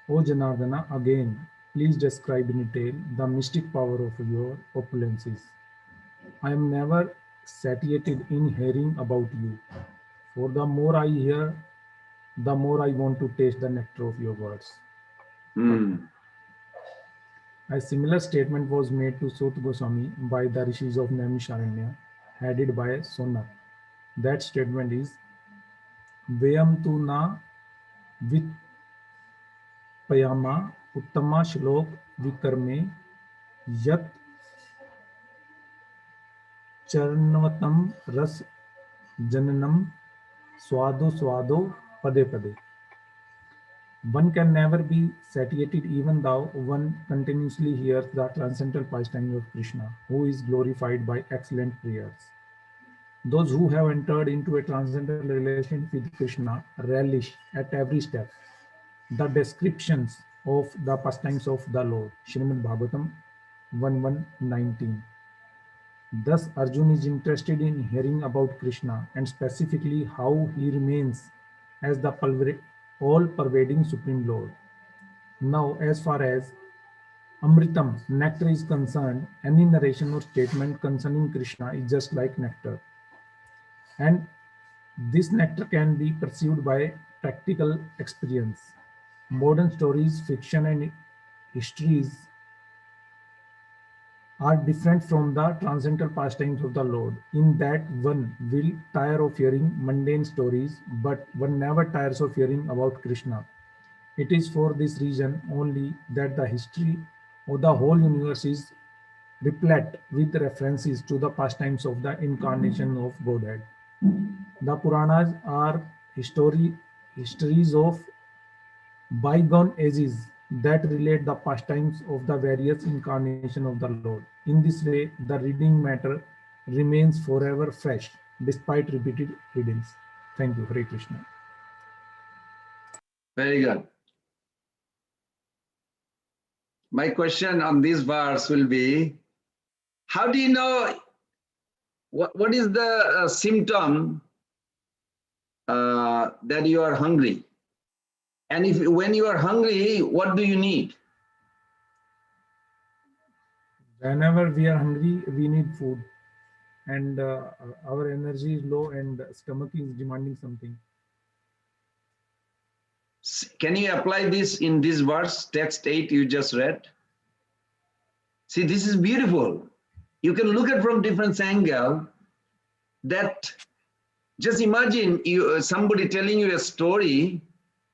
O Janardana, again please describe in detail the mystic power of your opulences. I am never satiated in hearing about you. For the more I hear, the more I want to taste the nectar of your words. A similar statement was made to Sut Goswami by the rishis of Naimisharanya, headed by Sonak. That statement is Vayam tu na vitpayama uttama shlok vikarme yat charnvatam ras jananam swado swado pade pade. One can never be satiated even though one continuously hears the transcendental pastime of Krishna, who is glorified by excellent prayers. Those who have entered into a transcendental relationship with Krishna relish at every step the descriptions of the pastimes of the Lord. Srimad Bhagavatam 1:19. Thus, Arjuna is interested in hearing about Krishna and specifically how he remains as the all-pervading Supreme Lord. Now, as far as Amritam, nectar is concerned, any narration or statement concerning Krishna is just like nectar. And this nectar can be perceived by practical experience. Modern stories, fiction, and histories are different from the transcendental pastimes of the Lord, in that one will tire of hearing mundane stories, but one never tires of hearing about Krishna. It is for this reason only that the history of the whole universe is replete with references to the pastimes of the incarnation of Godhead. The Puranas are histories of bygone ages that relate the pastimes of the various incarnations of the Lord. In this way, the reading matter remains forever fresh despite repeated readings. Thank you. Hare Krishna. Very good. My question on this verse will be, how do you know what is the symptom that you are hungry? And when you are hungry, what do you need? Whenever we are hungry, we need food, and our energy is low and stomach is demanding something. Can you apply this in this verse, text 8 you just read? See, this is beautiful. You can look at from different angle. That just imagine somebody telling you a story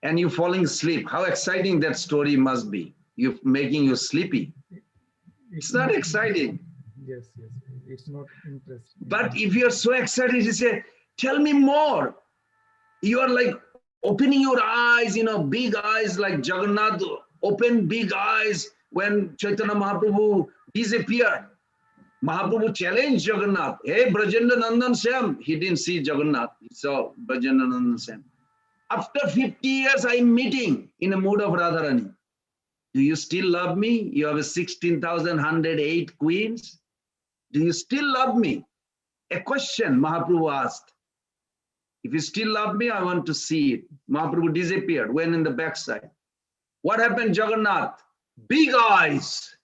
and you falling asleep. How exciting that story must be. You making you sleepy. It's not exciting. Yes, it's not interesting. But if you're so excited, you say, tell me more. You are like opening your eyes, big eyes like Jagannath, open big eyes when Chaitanya Mahaprabhu disappeared. Mahaprabhu challenged Jagannath. Hey, Brajendra Nandan Sam. He didn't see Jagannath. He saw Brajendra Nandan Sam. After 50 years, I'm meeting in a mood of Radharani. Do you still love me? You have 16,108 queens. Do you still love me? A question Mahaprabhu asked. If you still love me, I want to see it. Mahaprabhu disappeared, went in the backside. What happened, Jagannath? Big eyes.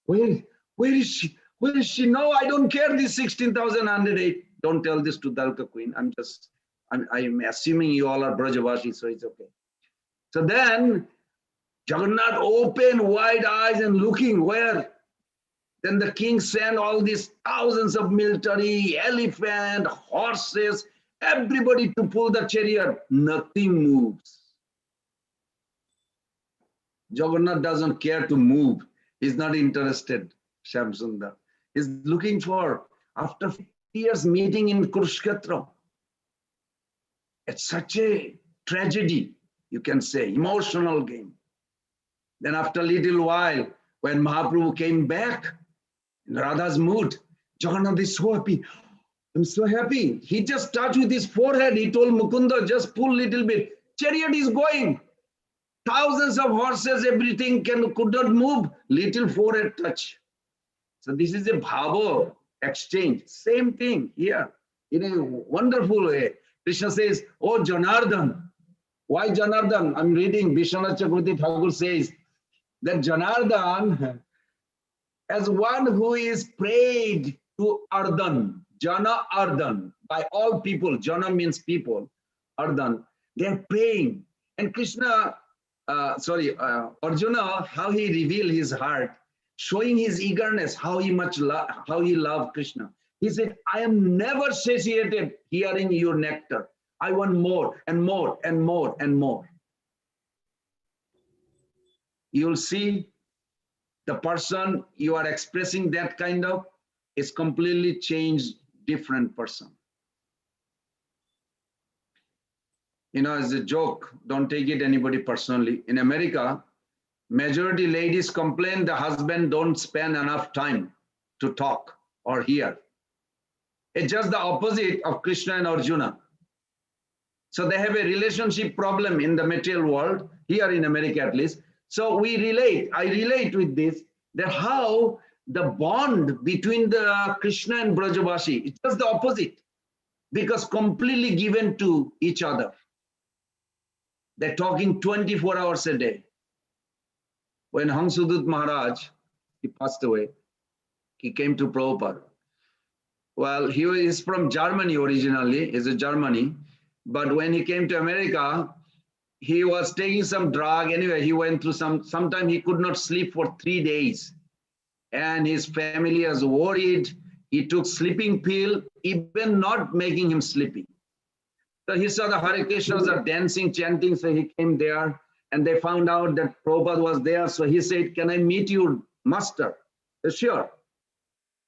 Where is she? Where is she? No, I don't care, this 16,108. Don't tell this to Dalka Queen. I'm assuming you all are Brajavashi, so it's okay. So then Jagannath opened wide eyes and looking where? Then the king sent all these thousands of military, elephant, horses, everybody to pull the chariot. Nothing moves. Jagannath doesn't care to move. He's not interested, Shamsundar. He's looking for, after 50 years meeting in Kurukshetra. It's such a tragedy, you can say, emotional game. Then after a little while, when Mahaprabhu came back, in Radha's mood, Jagannath is so happy. I'm so happy. He just touched with his forehead. He told Mukunda, just pull little bit. Chariot is going. Thousands of horses, everything could not move. Little forehead touch. So this is a bhava exchange. Same thing here in a wonderful way. Krishna says, oh Janardhan. Why Janardhan? I'm reading Vishwanath Chakravarti Thakur says, that Janardhan, as one who is prayed to Ardhan, Jana Ardhan, by all people, Jana means people, Ardhan, they are praying. And Krishna, Arjuna, how he revealed his heart, showing his eagerness, how he loved Krishna. He said, I am never satiated hearing your nectar. I want more and more and more and more. You'll see the person you are expressing that kind of is completely changed, different person. You know, as a joke, don't take it anybody personally. In America, majority ladies complain the husband don't spend enough time to talk or hear. It's just the opposite of Krishna and Arjuna. So they have a relationship problem in the material world, here in America at least. So I relate with this, that how the bond between the Krishna and Brajavashi, it's just the opposite, because completely given to each other. They're talking 24 hours a day. When Hansudut Maharaj, he passed away, he came to Prabhupada. Well, he is from Germany originally, he's a Germany, but when he came to America, he was taking some drug. Anyway, he went through sometime he could not sleep for 3 days. And his family was worried. He took sleeping pill, even not making him sleepy. So he saw the Hare Krishnas are dancing, chanting. So he came there and they found out that Prabhupada was there. So he said, can I meet your master? Sure.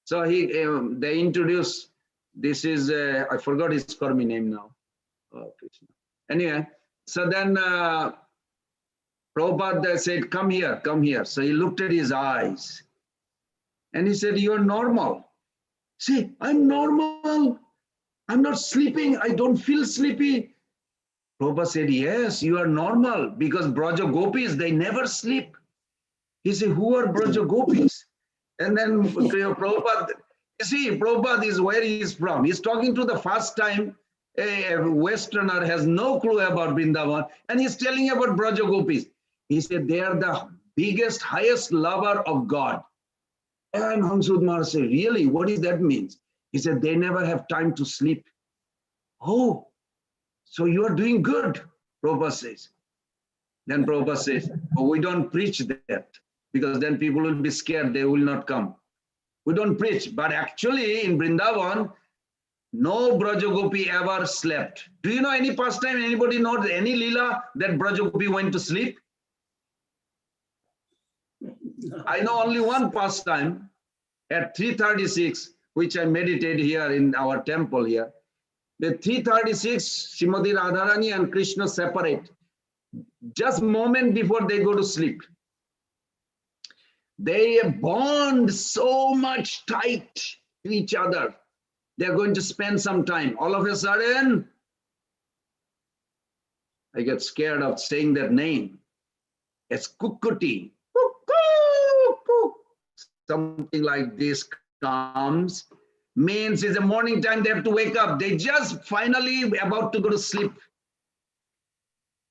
So they introduced, this is, I forgot his Karmi name now. Oh, Krishna. Anyway, so then Prabhupada said, come here, come here. So he looked at his eyes and he said, you're normal. See, I'm normal. I'm not sleeping. I don't feel sleepy. Prabhupada said, yes, you are normal, because Braja Gopis, they never sleep. He said, who are Braja Gopis? And then Prabhupada, you see, Prabhupada is where he is from. He's talking to the first time a Westerner has no clue about Vrindavan, and he's telling about Braja Gopis. He said, they are the biggest, highest lover of God. And Hansud Maharaj said, really, what does that mean? He said, they never have time to sleep. Oh, so you are doing good, Prabhupada says. Then Prabhupada says, oh, we don't preach that, because then people will be scared, they will not come. We don't preach, but actually in Vrindavan, no Brajagopi ever slept. Do you know any pastime, anybody knows any lila that Brajagopi went to sleep? I know only one pastime at 3:36, which I meditate here in our temple here. At 3:36, Srimati Radharani and Krishna separate. Just moment before they go to sleep. They bond so much tight to each other. They're going to spend some time. All of a sudden, I get scared of saying that name. It's Kukkuti. Something like this comes. Means it's a morning time, they have to wake up. They just finally about to go to sleep.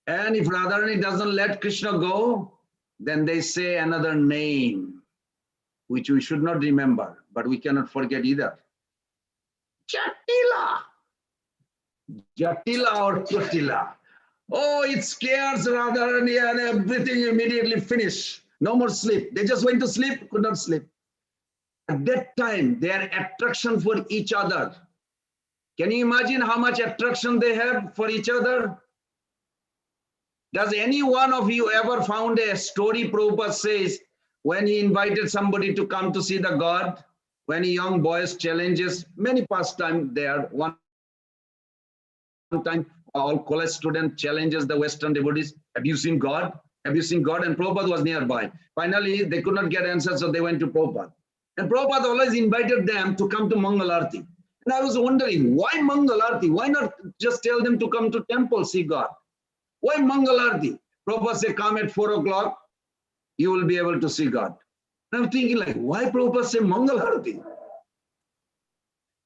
And if Radharani doesn't let Krishna go, then they say another name, which we should not remember, but we cannot forget either. Jatila. Jatila or Kutila. Oh, it scares Radharani and everything immediately finish. No more sleep. They just went to sleep, could not sleep. At that time, their attraction for each other. Can you imagine how much attraction they have for each other? Does any one of you ever found a story Prabhupada says when he invited somebody to come to see the God? When a young boys challenges, many pastime there. One time, all college student challenges the Western devotees. Have you seen God? Have you seen God? And Prabhupada was nearby. Finally, they could not get answers, so they went to Prabhupada. And Prabhupada always invited them to come to Mangalarti. And I was wondering, why Mangalarti? Why not just tell them to come to temple, see God? Why Mangalarti? Prabhupada said, come at 4 o'clock, you will be able to see God. And I'm thinking like, why Prabhupada say Mangalarti?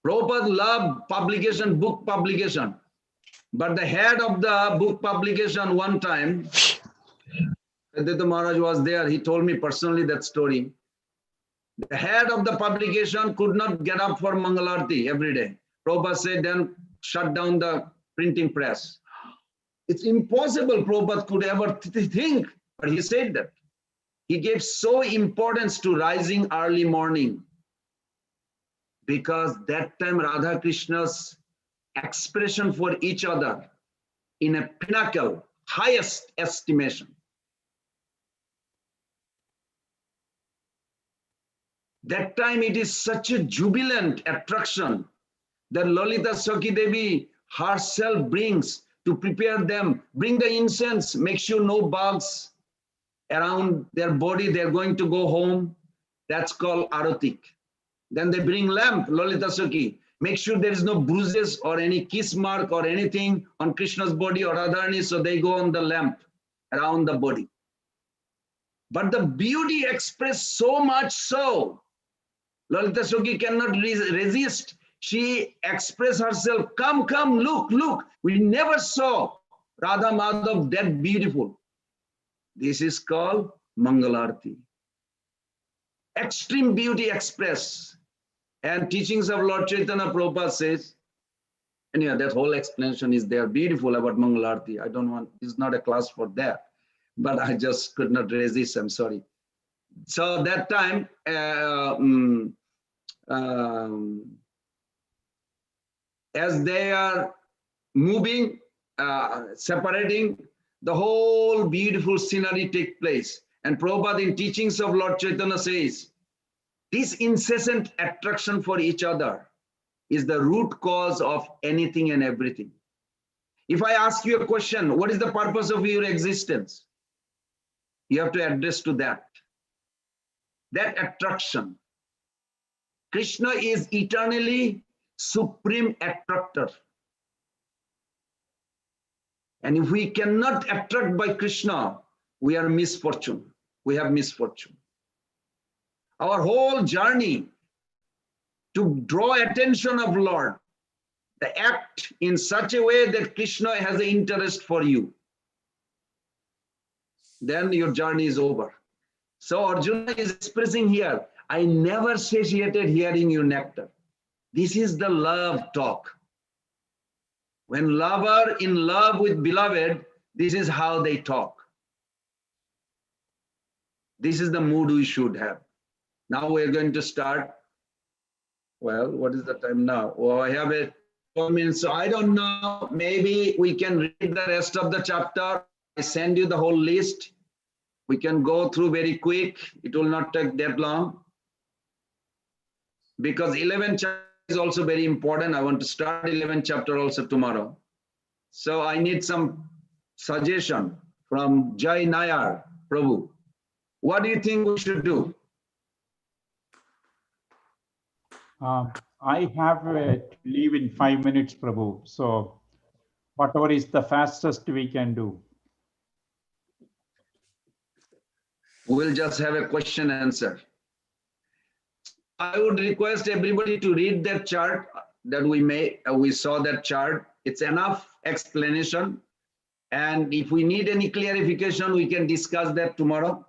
Prabhupada loved publication, book publication. But the head of the book publication one time, Advaita Maharaj was there. He told me personally that story. The head of the publication could not get up for Mangalarti every day. Prabhupada said, then shut down the printing press. It's impossible Prabhupada could ever think, but he said that. He gave so importance to rising early morning because that time Radha Krishna's expression for each other in a pinnacle, highest estimation. That time it is such a jubilant attraction that Lalita Sakhi Devi herself brings to prepare them, bring the incense, make sure no bugs around their body, they're going to go home. That's called Aratik. Then they bring lamp, Lalita Sakhi, make sure there is no bruises or any kiss mark or anything on Krishna's body or Radharani, so they go on the lamp around the body. But the beauty expressed so much so, Lalita Sakhi cannot resist. She expressed herself, come, come, look, look. We never saw Radha Madhav that beautiful. This is called Mangalarti. Extreme beauty expressed. And teachings of Lord Chaitanya Prabhupada says, anyway, that whole explanation is there, beautiful about Mangalarti. I don't want, it's not a class for that, but I just could not resist, I'm sorry. So that time, as they are moving, separating, the whole beautiful scenery take place. And Prabhupada in teachings of Lord Chaitanya says, this incessant attraction for each other is the root cause of anything and everything. If I ask you a question, what is the purpose of your existence? You have to address to that. That attraction. Krishna is eternally supreme attractor. And if we cannot attract by Krishna, we are misfortune. We have misfortune. Our whole journey to draw attention of Lord, the act in such a way that Krishna has an interest for you, then your journey is over. So Arjuna is expressing here, I never satiated hearing your nectar. This is the love talk. When lover in love with beloved, this is how they talk. This is the mood we should have. Now we're going to start. Well, what is the time now? Oh, I have a 4 minutes. So I don't know. Maybe we can read the rest of the chapter. I send you the whole list. We can go through very quick. It will not take that long. Because 11th chapter is also very important. I want to start 11th chapter also tomorrow. So I need some suggestion from Jai Nayar, Prabhu. What do you think we should do? I have to leave in 5 minutes, Prabhu. So whatever is the fastest we can do. We'll just have a question and answer. I would request everybody to read that chart that we made. We saw that chart. It's enough explanation. And if we need any clarification, we can discuss that tomorrow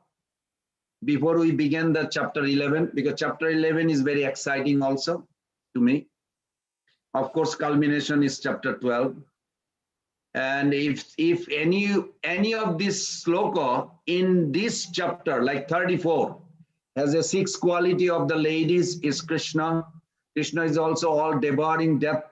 before we begin the chapter 11, because chapter 11 is very exciting also to me. Of course, culmination is chapter 12. And if any of this sloka in this chapter, like 34, has a 6 quality of the ladies is Krishna. Krishna is also all devouring death.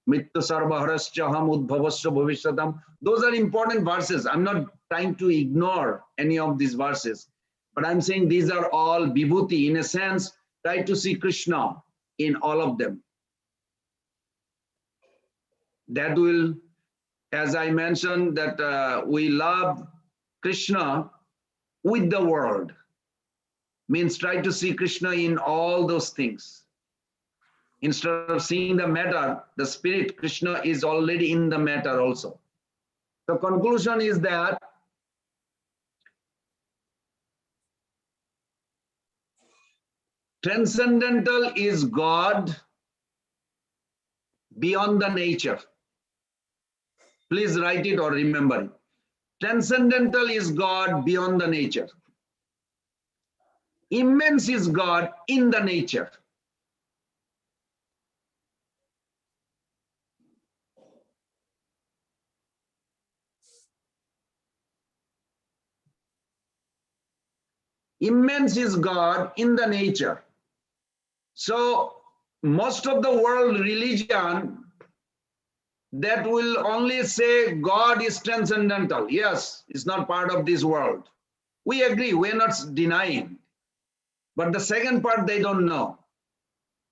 Mrityu sarvaharascha udbhavasya bhavishyatam. Those are important verses. I'm not trying to ignore any of these verses, but I'm saying these are all vibhuti. In a sense, try to see Krishna in all of them. That will, as I mentioned, that we love Krishna with the world. Means try to see Krishna in all those things. Instead of seeing the matter, the spirit, Krishna is already in the matter also. The conclusion is that transcendental is God beyond the nature. Please write it or remember it. Transcendental is God beyond the nature. Immense is God in the nature. Immense is God in the nature. So most of the world religion that will only say God is transcendental. Yes, it's not part of this world. We agree, we're not denying. But the second part they don't know.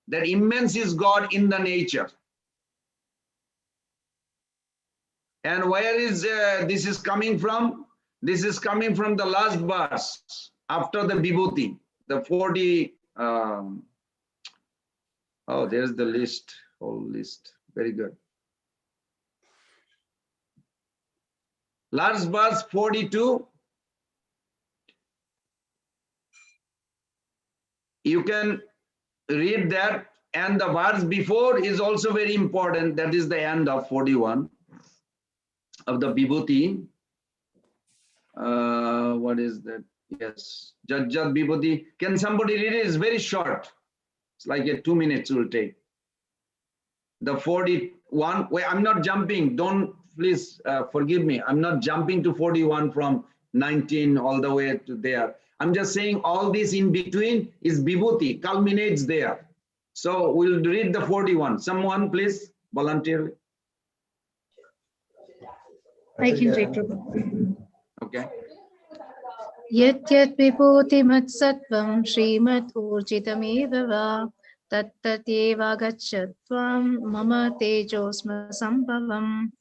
That immense is God in the nature. And where is this is coming from? This is coming from the last verse after the Vibhuti, the 40. Oh, there's the list, whole list. Very good. Last verse 42. You can read that, and the verse before is also very important. That is the end of 41 of the Vibhuti. What is that? Yes, Jajjat Vibhuti. Can somebody read it? It's very short. It's like 2 minutes will take. The 41. Wait, I'm not jumping. Don't please forgive me. I'm not jumping to 41 from 19 all the way to there. I'm just saying all this in between is Vibhuti, culminates there. So we'll read the 41. Someone please volunteer. I can read, Prabhu. Okay. Yat yat vibhutimat sattvam srimad urjitameva va tat tatyeva gachatvam mama tejosma sambhavam.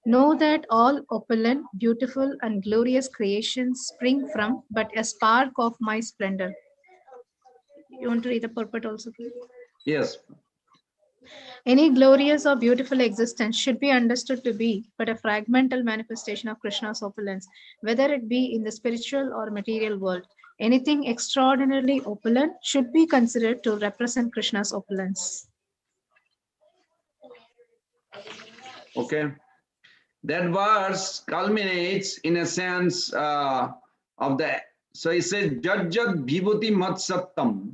Know that all opulent, beautiful and glorious creations spring from but a spark of my splendor. You want to read the purport also, please? Yes. Any glorious or beautiful existence should be understood to be but a fragmental manifestation of Krishna's opulence, whether it be in the spiritual or material world. Anything extraordinarily opulent should be considered to represent Krishna's opulence. Okay. That verse culminates in a sense of the, so he says, Jajjat Vibhuti Mat Sattam.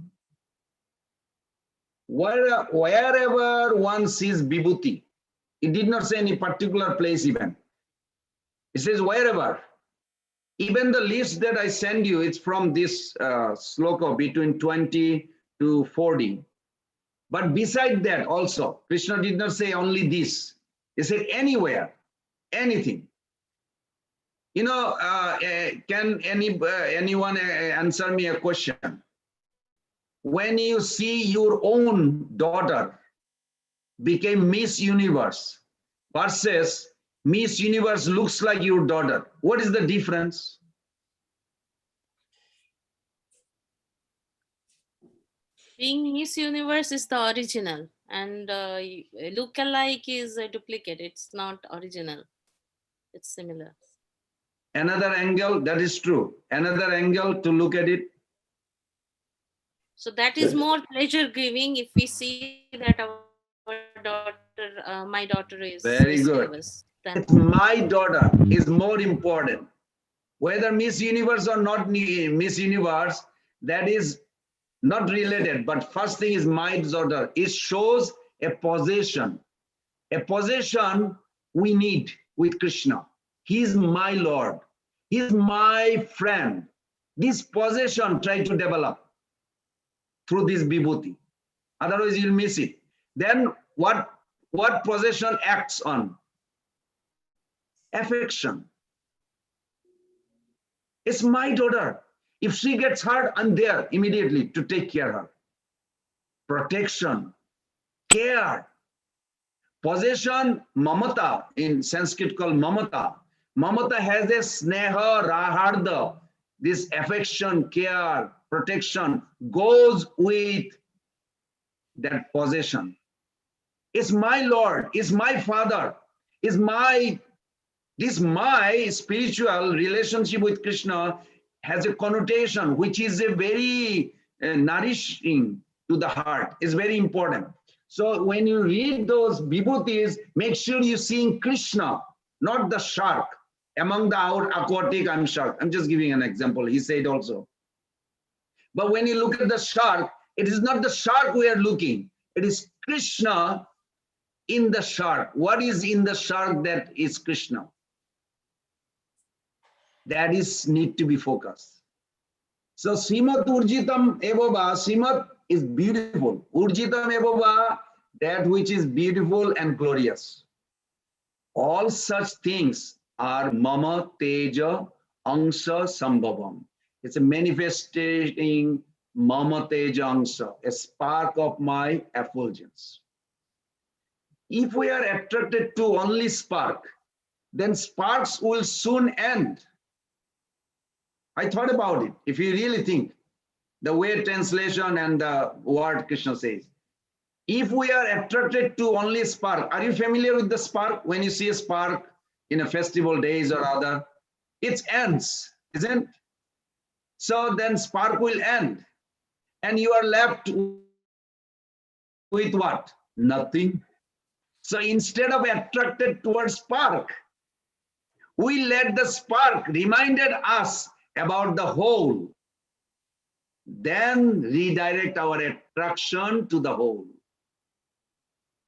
Wherever one sees Vibhuti, it did not say any particular place even. It says wherever. Even the list that I send you, it's from this sloka between 20 to 40. But beside that also, Krishna did not say only this. He said anywhere, anything. You know, can anyone answer me a question? When you see your own daughter became Miss Universe versus Miss Universe looks like your daughter, what is the difference? Being Miss Universe is the original, and look-alike is a duplicate. It's not original. It's similar. Another angle, that is true. Another angle to look at it. So that is more pleasure giving if we see that our daughter, my daughter is Very Miss good. Universe. It's my daughter is more important. Whether Miss Universe or not Miss Universe, that is not related. But first thing is my daughter. It shows a possession. A possession we need with Krishna. He is my Lord. He is my friend. This possession try to develop through this vibhuti. Otherwise you'll miss it. Then what possession acts on? Affection. It's my daughter. If she gets hurt, I'm there immediately to take care of her. Protection, care. Possession, mamata, in Sanskrit called mamata. Mamata has a sneha, raharda. This affection, care, protection goes with that possession. It's my Lord, it's my Father, it's my spiritual relationship with Krishna has a connotation which is a very nourishing to the heart. It's very important. So when you read those vibhutis, make sure you're seeing Krishna, not the shark. Among the aquatic, I'm shark. I'm just giving an example. He said also. But when you look at the shark, it is not the shark we are looking. It is Krishna in the shark. What is in the shark that is Krishna? That is need to be focused. So Srimat Urjitam Evava, Srimat is beautiful. Urjitam Evava, that which is beautiful and glorious. All such things are Mama Teja Angsha Sambhavam. It's a manifesting Mama Teja Angsha, a spark of my effulgence. If we are attracted to only spark, then sparks will soon end. I thought about it. If you really think, the way translation and the word Krishna says, if we are attracted to only spark, are you familiar with the spark? When you see a spark in a festival days or other, it ends, isn't it? So then spark will end. And you are left with what? Nothing. So instead of attracted towards spark, we let the spark reminded us about the whole. Then redirect our attraction to the whole.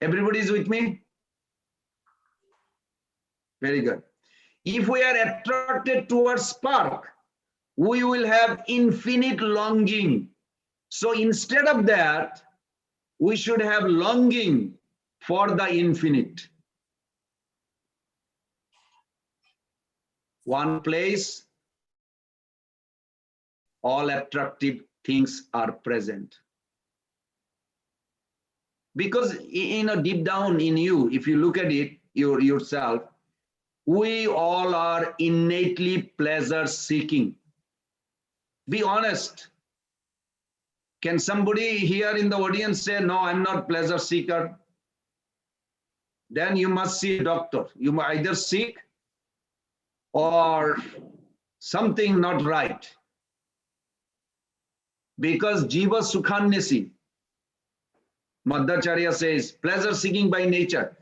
Everybody is with me? Very good. If we are attracted towards spark, we will have infinite longing. So instead of that, we should have longing for the infinite. One place, all attractive things are present. Because deep down in you, if you look at it yourself, we all are innately pleasure seeking. Be honest. Can somebody here in the audience say, no, I'm not pleasure seeker? Then you must see a doctor. You must either sick or something not right. Because Jiva Sukhanyasi, Madhacharya says, pleasure seeking by nature.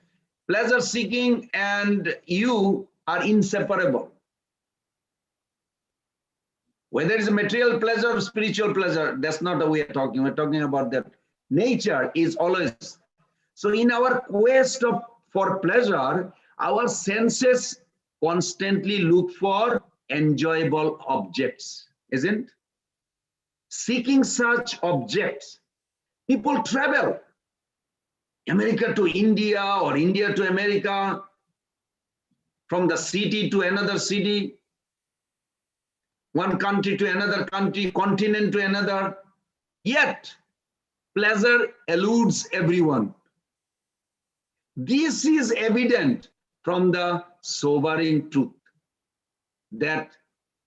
Pleasure seeking and you are inseparable. Whether it's a material pleasure or spiritual pleasure, that's not what we are talking. We're talking about that. Nature is always. So in our quest for pleasure, our senses constantly look for enjoyable objects, isn't it? Seeking such objects, people travel. America to India or India to America, from the city to another city, one country to another country, continent to another. Yet, pleasure eludes everyone. This is evident from the sobering truth that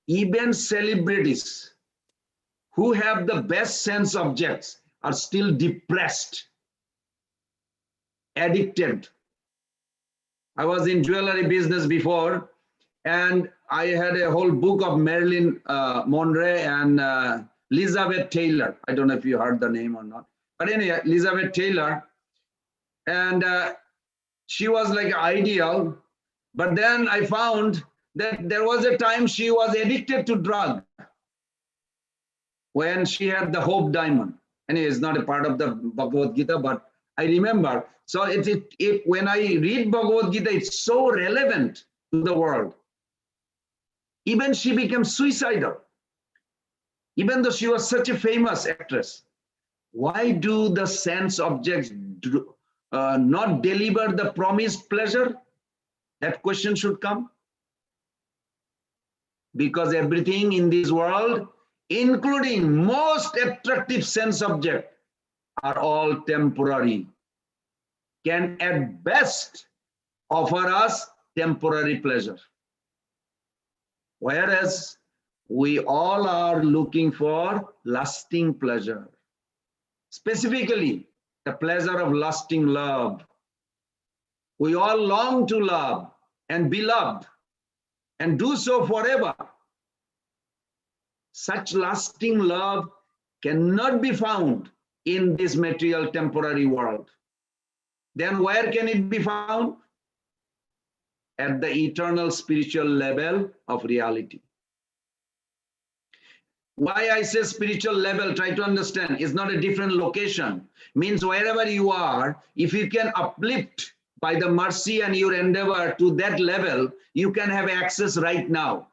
even celebrities who have the best sense objects are still depressed, addicted. I was in jewelry business before, and I had a whole book of Marilyn Monroe and Elizabeth Taylor. I don't know if you heard the name or not. But anyway, Elizabeth Taylor. And she was like ideal. But then I found that there was a time she was addicted to drug when she had the Hope Diamond. Anyway, it's not a part of the Bhagavad Gita, but I remember. So when I read Bhagavad Gita, it's so relevant to the world. Even she became suicidal, even though she was such a famous actress. Why do the sense objects not deliver the promised pleasure? That question should come. Because everything in this world, including most attractive sense object, are all temporary, can at best offer us temporary pleasure. Whereas we all are looking for lasting pleasure. Specifically, the pleasure of lasting love. We all long to love and be loved and do so forever. Such lasting love cannot be found in this material temporary world. Then where can it be found? at the eternal spiritual level of reality. Why I say spiritual level, try to understand, it's not a different location. Means wherever you are, if you can uplift by the mercy and your endeavor to that level, you can have access right now.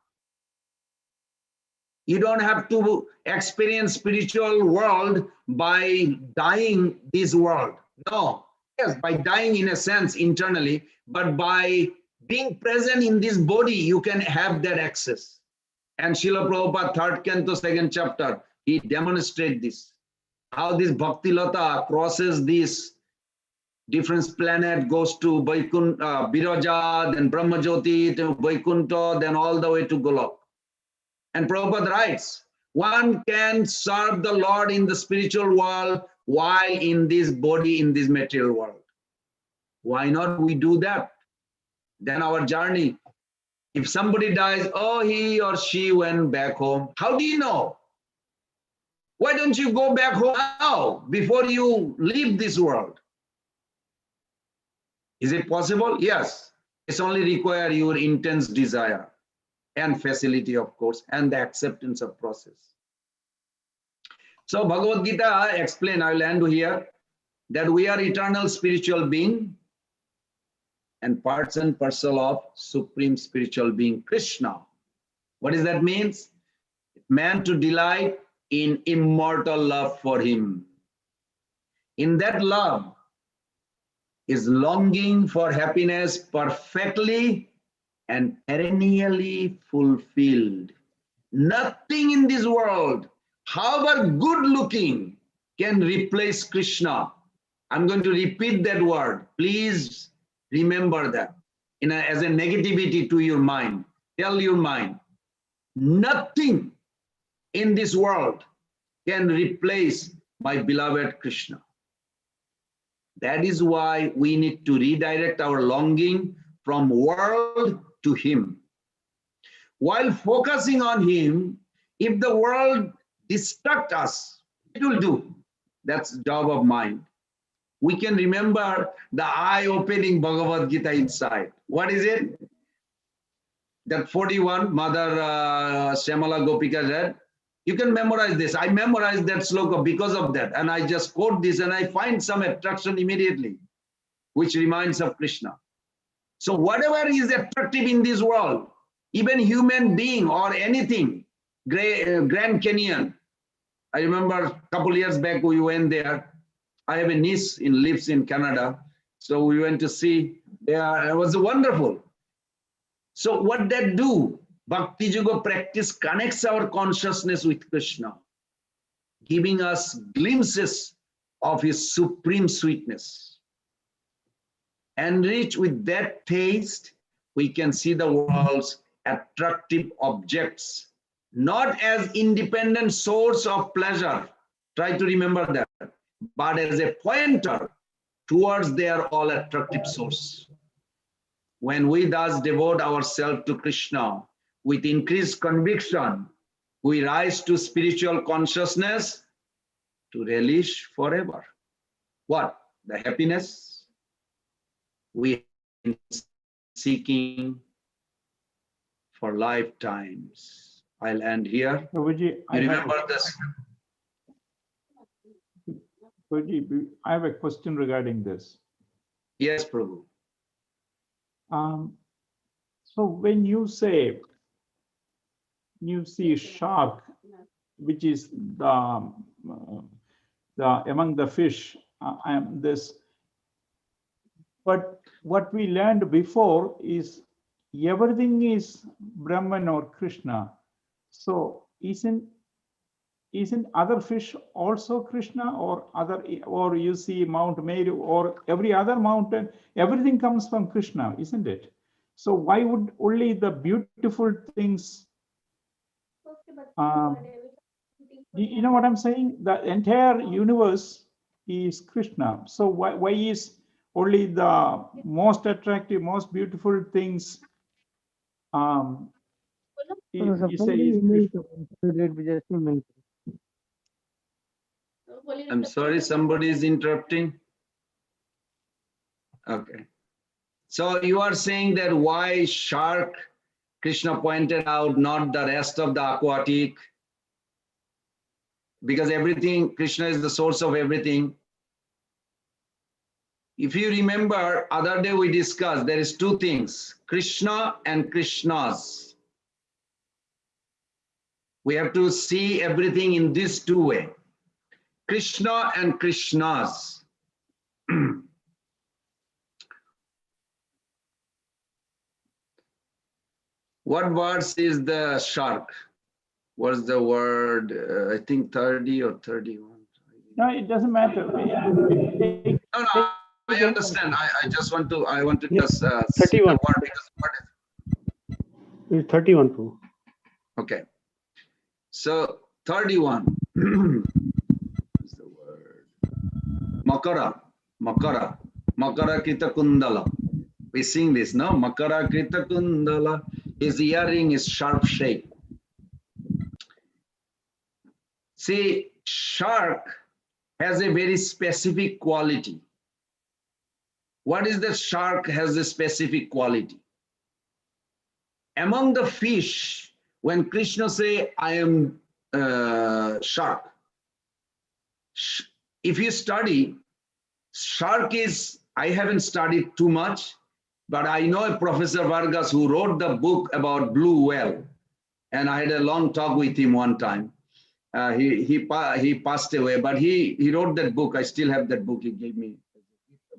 You don't have to experience spiritual world by dying this world. No, yes, by dying in a sense internally, but by being present in this body, you can have that access. And Srila Prabhupada, 3rd canto, 2nd chapter, he demonstrates this. How this Bhakti Lata crosses this different planet, goes to Viraja, then Brahmajyoti, to Vaikuntha, then all the way to Golok. And Prabhupada writes, one can serve the Lord in the spiritual world while in this body, in this material world. Why not we do that? Then our journey. If somebody dies, oh, he or she went back home. How do you know? Why don't you go back home now before you leave this world? Is it possible? Yes. It's only require your intense desire and facility, of course, and the acceptance of process. So Bhagavad Gita explain, I will end here, that we are eternal spiritual being and parts and parcel of supreme spiritual being Krishna. What does that mean? Man to delight in immortal love for him. In that love is longing for happiness perfectly and perennially fulfilled. Nothing in this world, however good looking, can replace Krishna. I'm going to repeat that word. Please remember that as a negativity to your mind. Tell your mind, nothing in this world can replace my beloved Krishna. That is why we need to redirect our longing from world to him. While focusing on him, if the world distract us, it will do. That's the job of mind. We can remember the eye-opening Bhagavad Gita inside. What is it? That 41, Mother Shyamala Gopika read. You can memorize this. I memorized that sloka because of that. And I just quote this and I find some attraction immediately, which reminds of Krishna. So whatever is attractive in this world, even human being or anything, Grand Canyon. I remember a couple years back we went there. I have a niece lives in Canada. So we went to see, it was wonderful. So what that do? Bhakti Yoga practice connects our consciousness with Krishna, giving us glimpses of his supreme sweetness. Enriched with that taste, we can see the world's attractive objects, not as independent source of pleasure, try to remember that, but as a pointer towards their all attractive source. When we thus devote ourselves to Krishna with increased conviction, we rise to spiritual consciousness to relish forever. What? The happiness we have been seeking for lifetimes. I'll end here. Prabhuji, you remember this? Prabhuji, I have a question regarding this. Yes, Prabhu. So when you say you see shark, which is the among the fish, but what we learned before is everything is Brahman or Krishna. So isn't other fish also Krishna, or you see Mount Meru or every other mountain, everything comes from Krishna, isn't it? So why would only the beautiful things, you know what I'm saying? The entire universe is Krishna. So why is only the most attractive, most beautiful things you say is Krishna? I'm sorry, somebody is interrupting. Okay. So you are saying that why shark, Krishna pointed out, not the rest of the aquatic, because everything, Krishna is the source of everything. If you remember, other day we discussed, there is two things, Krishna and Krishnas. We have to see everything in these two ways, Krishna and Krishnas. What verse is the shark? What's the word? I think 30 or 31. No, it doesn't matter. No, I understand. I just want to, just see the 31. word because what is. It's 31, Prabhu. Okay. So 31 is the word. Makara, Makara, Makara Krita Kundala. We sing this, no? Makara Krita Kundala. His earring is sharp shape. See, shark has a very specific quality. What is the shark has a specific quality? Among the fish, when Krishna say, I am shark, if you study, shark is, I haven't studied too much, but I know a Professor Vargas who wrote the book about blue whale, and I had a long talk with him one time. He passed away, but he wrote that book. I still have that book he gave me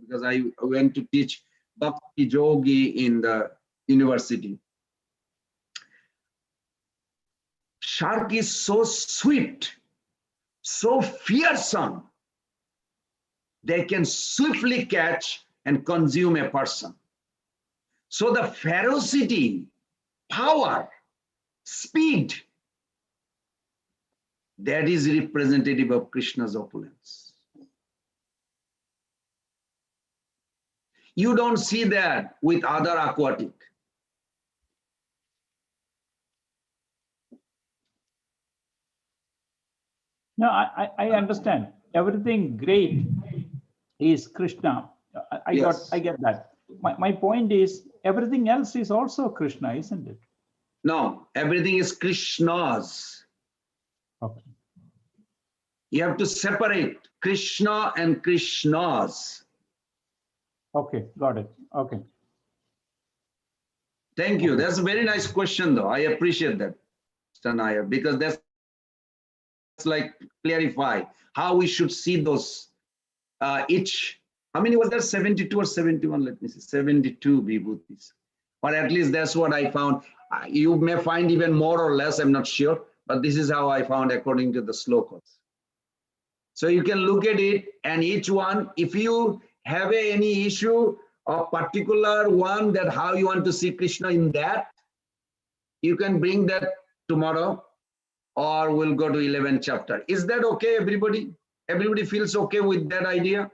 because I went to teach Bhakti Yogi in the university. Shark is so swift, so fearsome, they can swiftly catch and consume a person. So the ferocity, power, speed, that is representative of Krishna's opulence. You don't see that with other aquatic. No, I understand. Everything great is Krishna. I get that. My point is, everything else is also Krishna, isn't it? No, everything is Krishna's. Okay. You have to separate Krishna and Krishna's. Okay, got it. Okay. Thank you. That's a very nice question, though. I appreciate that, Mr. Nair, because that's like clarify how we should see those each. How many was there? 72 or 71? Let me see. 72 vibhutis. Or at least that's what I found. You may find even more or less, I'm not sure, but this is how I found according to the slokas. So you can look at it, and each one, if you have any issue or particular one that how you want to see Krishna in that, you can bring that tomorrow, or we'll go to 11th chapter. Is that okay, everybody? Everybody feels okay with that idea?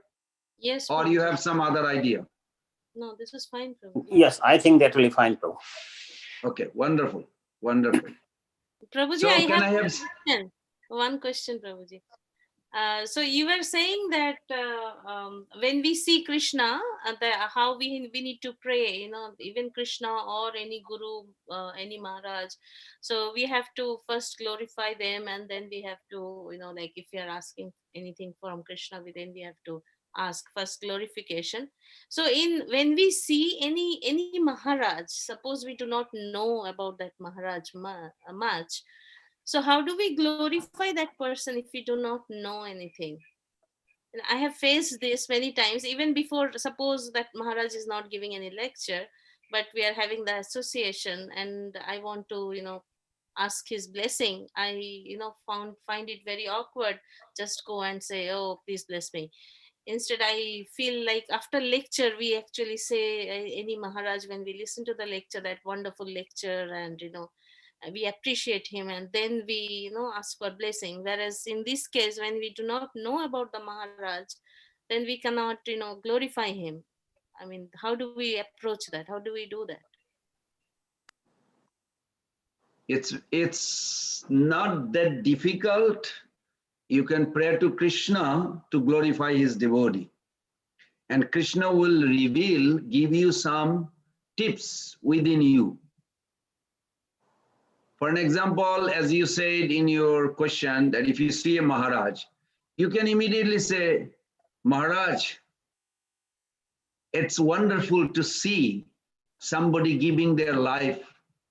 Yes. Or you have some other idea? No, this is fine, Prabhu. Yes, I think that will be fine, Prabhu. Okay, wonderful, wonderful. Prabhuji, So I have one question, Prabhuji. So you were saying that when we see Krishna, how we need to pray, you know, even Krishna or any Guru, any Maharaj. So we have to first glorify them, and then we have to, you know, like if we are asking anything from Krishna, then we have to ask first glorification. So when we see any Maharaj, suppose we do not know about that Maharaj much. So how do we glorify that person if we do not know anything? And I have faced this many times, even before, suppose that Maharaj is not giving any lecture, but we are having the association and I want to, you know, ask his blessing. I, you know, find it very awkward. Just go and say, oh, please bless me. Instead, I feel like after lecture, we actually say any Maharaj, when we listen to the lecture, that wonderful lecture, and, you know, we appreciate him, and then we, you know, ask for blessing. Whereas in this case, when we do not know about the Maharaj, then we cannot, you know, glorify him. I mean, how do we approach that? How do we do that? It's not that difficult. You can pray to Krishna to glorify his devotee. and Krishna will reveal, give you some tips within you. For an example, as you said in your question, that if you see a Maharaj, you can immediately say, Maharaj, it's wonderful to see somebody giving their life,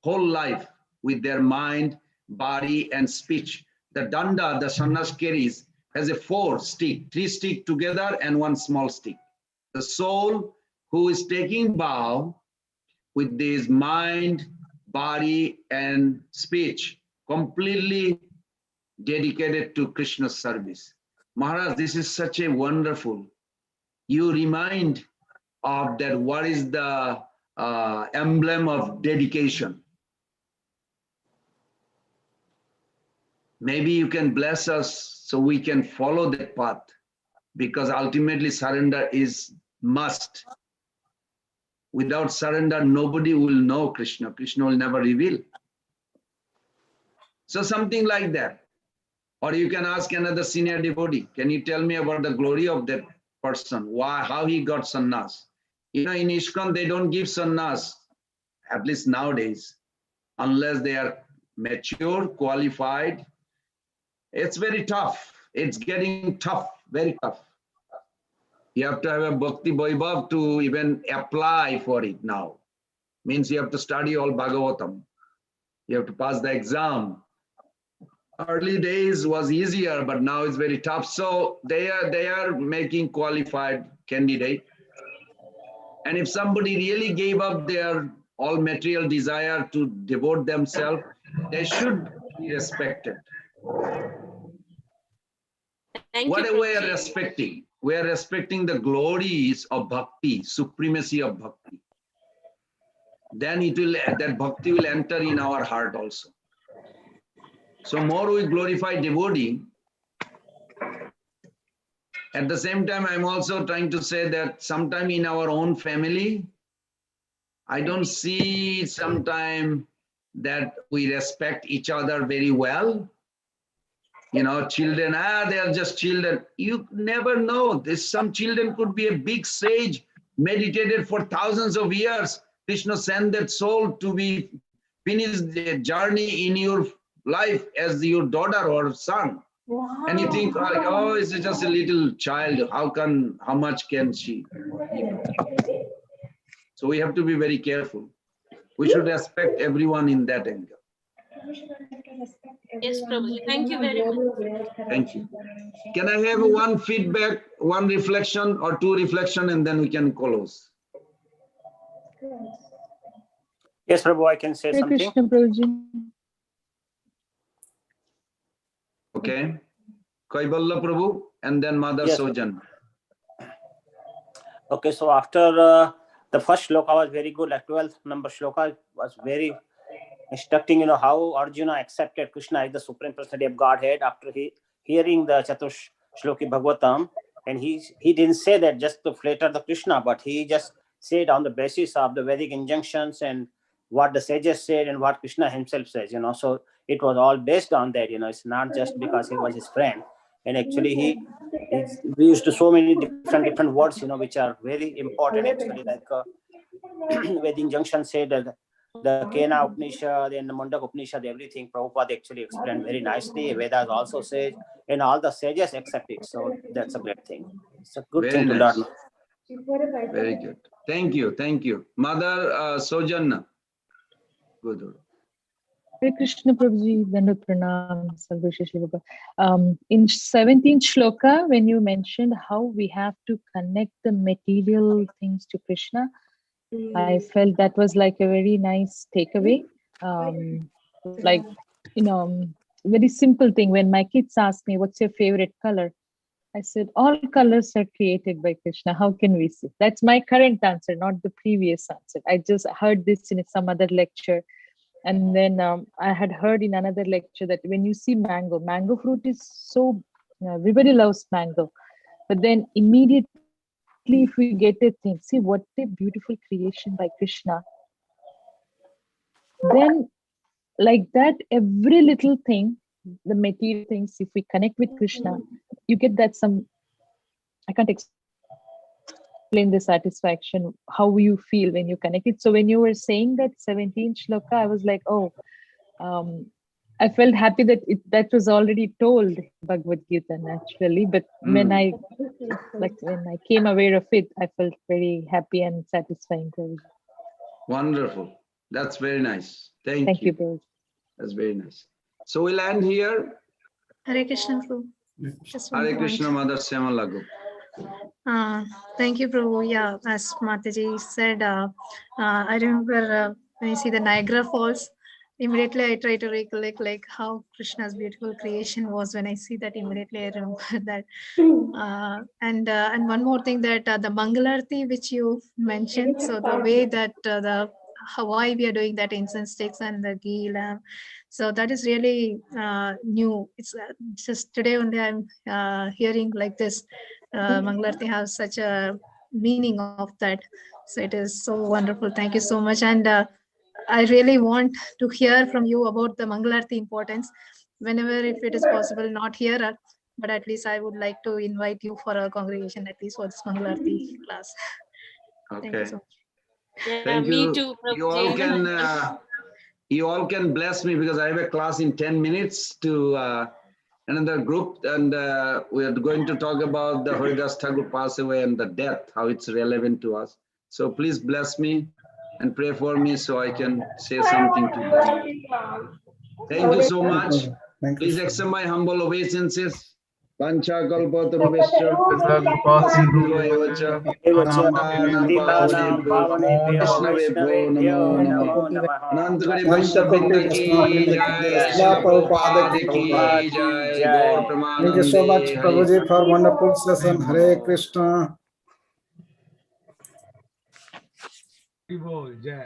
whole life, with their mind, body, and speech. The danda, the sannyas carries, has a 4 stick, 3 stick together and 1 small stick. The soul who is taking vow with his mind, body, and speech, completely dedicated to Krishna's service. Maharaj, this is such a wonderful. You remind of that, what is the emblem of dedication. Maybe you can bless us so we can follow that path, because ultimately surrender is must. Without surrender, nobody will know Krishna. Krishna will never reveal. So something like that. Or you can ask another senior devotee, can you tell me about the glory of that person? Why, how he got sannyas? You know, in ISKCON, they don't give sannyas, at least nowadays, unless they are mature, qualified. It's very tough. It's getting tough, very tough. You have to have a Bhakti Vaibhav to even apply for it now. Means you have to study all Bhagavatam. You have to pass the exam. Early days was easier, but now it's very tough. So they are making qualified candidate. And if somebody really gave up their all material desire to devote themselves, they should be respected. What we are respecting? We are respecting the glories of bhakti, supremacy of bhakti. Then that bhakti will enter in our heart also. So more we glorify devotee. At the same time, I'm also trying to say that sometime in our own family, I don't see sometime that we respect each other very well. You know, children, they are just children. You never know. Some children could be a big sage, meditated for thousands of years. Krishna sent that soul to be finished the journey in your life as your daughter or son. Wow. And you think, like, oh, it's just a little child. How much can she? So we have to be very careful. We should respect everyone in that angle. Yes, Prabhuji. Thank you very much. Thank you. Can I have one feedback, one reflection or 2 reflection, and then we can close? Yes, Prabhu, I can say Hare something. Krishna, Prabhuji. Okay. Kaiballa Prabhu, and then Mother Yes. Sojan. Okay, so after the first shloka was very good, like 12th number shloka was very instructing, how Arjuna accepted Krishna as the Supreme Personality of Godhead after hearing the Chatush Shloki Bhagavatam. And he didn't say that just to flatter the Krishna, but he just said on the basis of the Vedic injunctions and what the sages said and what Krishna himself says, So it was all based on that, it's not just because he was his friend. And actually he used so many different words, which are very important actually, like Vedic injunction said that the Kena Upanishad and the Mundak Upanishad, everything Prabhupada actually explained very nicely. Vedas also says, and all the sages accept it. So that's a great thing. It's a good Very thing to nice. learn. Very good. Thank you. Thank you. Mother Sojan. Good. Hare Krishna, Prabhuji. Dandavat Pranam, Sarveshwara Shiva Baba. In 17th shloka, when you mentioned how we have to connect the material things to Krishna, I felt that was like a very nice takeaway. Like, very simple thing. When my kids ask me, what's your favorite color? I said, all colors are created by Krishna. How can we see? That's my current answer, not the previous answer. I just heard this in some other lecture. And then I had heard in another lecture that when you see mango fruit is so, everybody loves mango. But then immediately if we get a thing, see what a beautiful creation by Krishna. Then like that, every little thing, the material things, if we connect with Krishna, you get that I can't explain the satisfaction, how you feel when you connect it. So when you were saying that 17th shloka, I was like, oh, I felt happy that that was already told Bhagavad Gita naturally. But when I came aware of it, I felt very happy and satisfying. Wonderful. That's very nice. Thank you, Prabhuji. That's very nice. So we'll end here. Hare Krishna, Prabhu. Just one Hare point. Krishna, Mother Syamalago. Thank you, Prabhu. Yeah, as Mataji said, I remember when I see the Niagara Falls, immediately I try to recollect like how Krishna's beautiful creation was. When I see that, immediately I remember that. And one more thing, that the Mangalarti which you mentioned, so the way that why we are doing that, incense sticks and the ghee lamp, so that is really new. It's just today only I'm hearing like this. Mangalarti has such a meaning of that. So it is so wonderful. Thank you so much. And I really want to hear from you about the Mangalarti importance whenever, if it is possible, not here, but at least I would like to invite you for a congregation, at least for this Mangalarti class. Thank you Okay. so much. Yeah, Thank me you. too, You all can bless me because I have a class in 10 minutes to another group, and we are going to talk about the Haridas Thakur pass away and the death, how it's relevant to us. So please bless me and pray for me so I can say something to them. Thank you so much. Please accept my humble obeisances. Pancha kalpatarubhasya Vaishnavebhyo namo namo. Anantagari Vaishnava Vrinda ki jai, Srila Prabhupada ki jai, Gaur Thank you so much, Premanande, Hare Prabhuji, for wonderful session. Hare Krishna. Jai.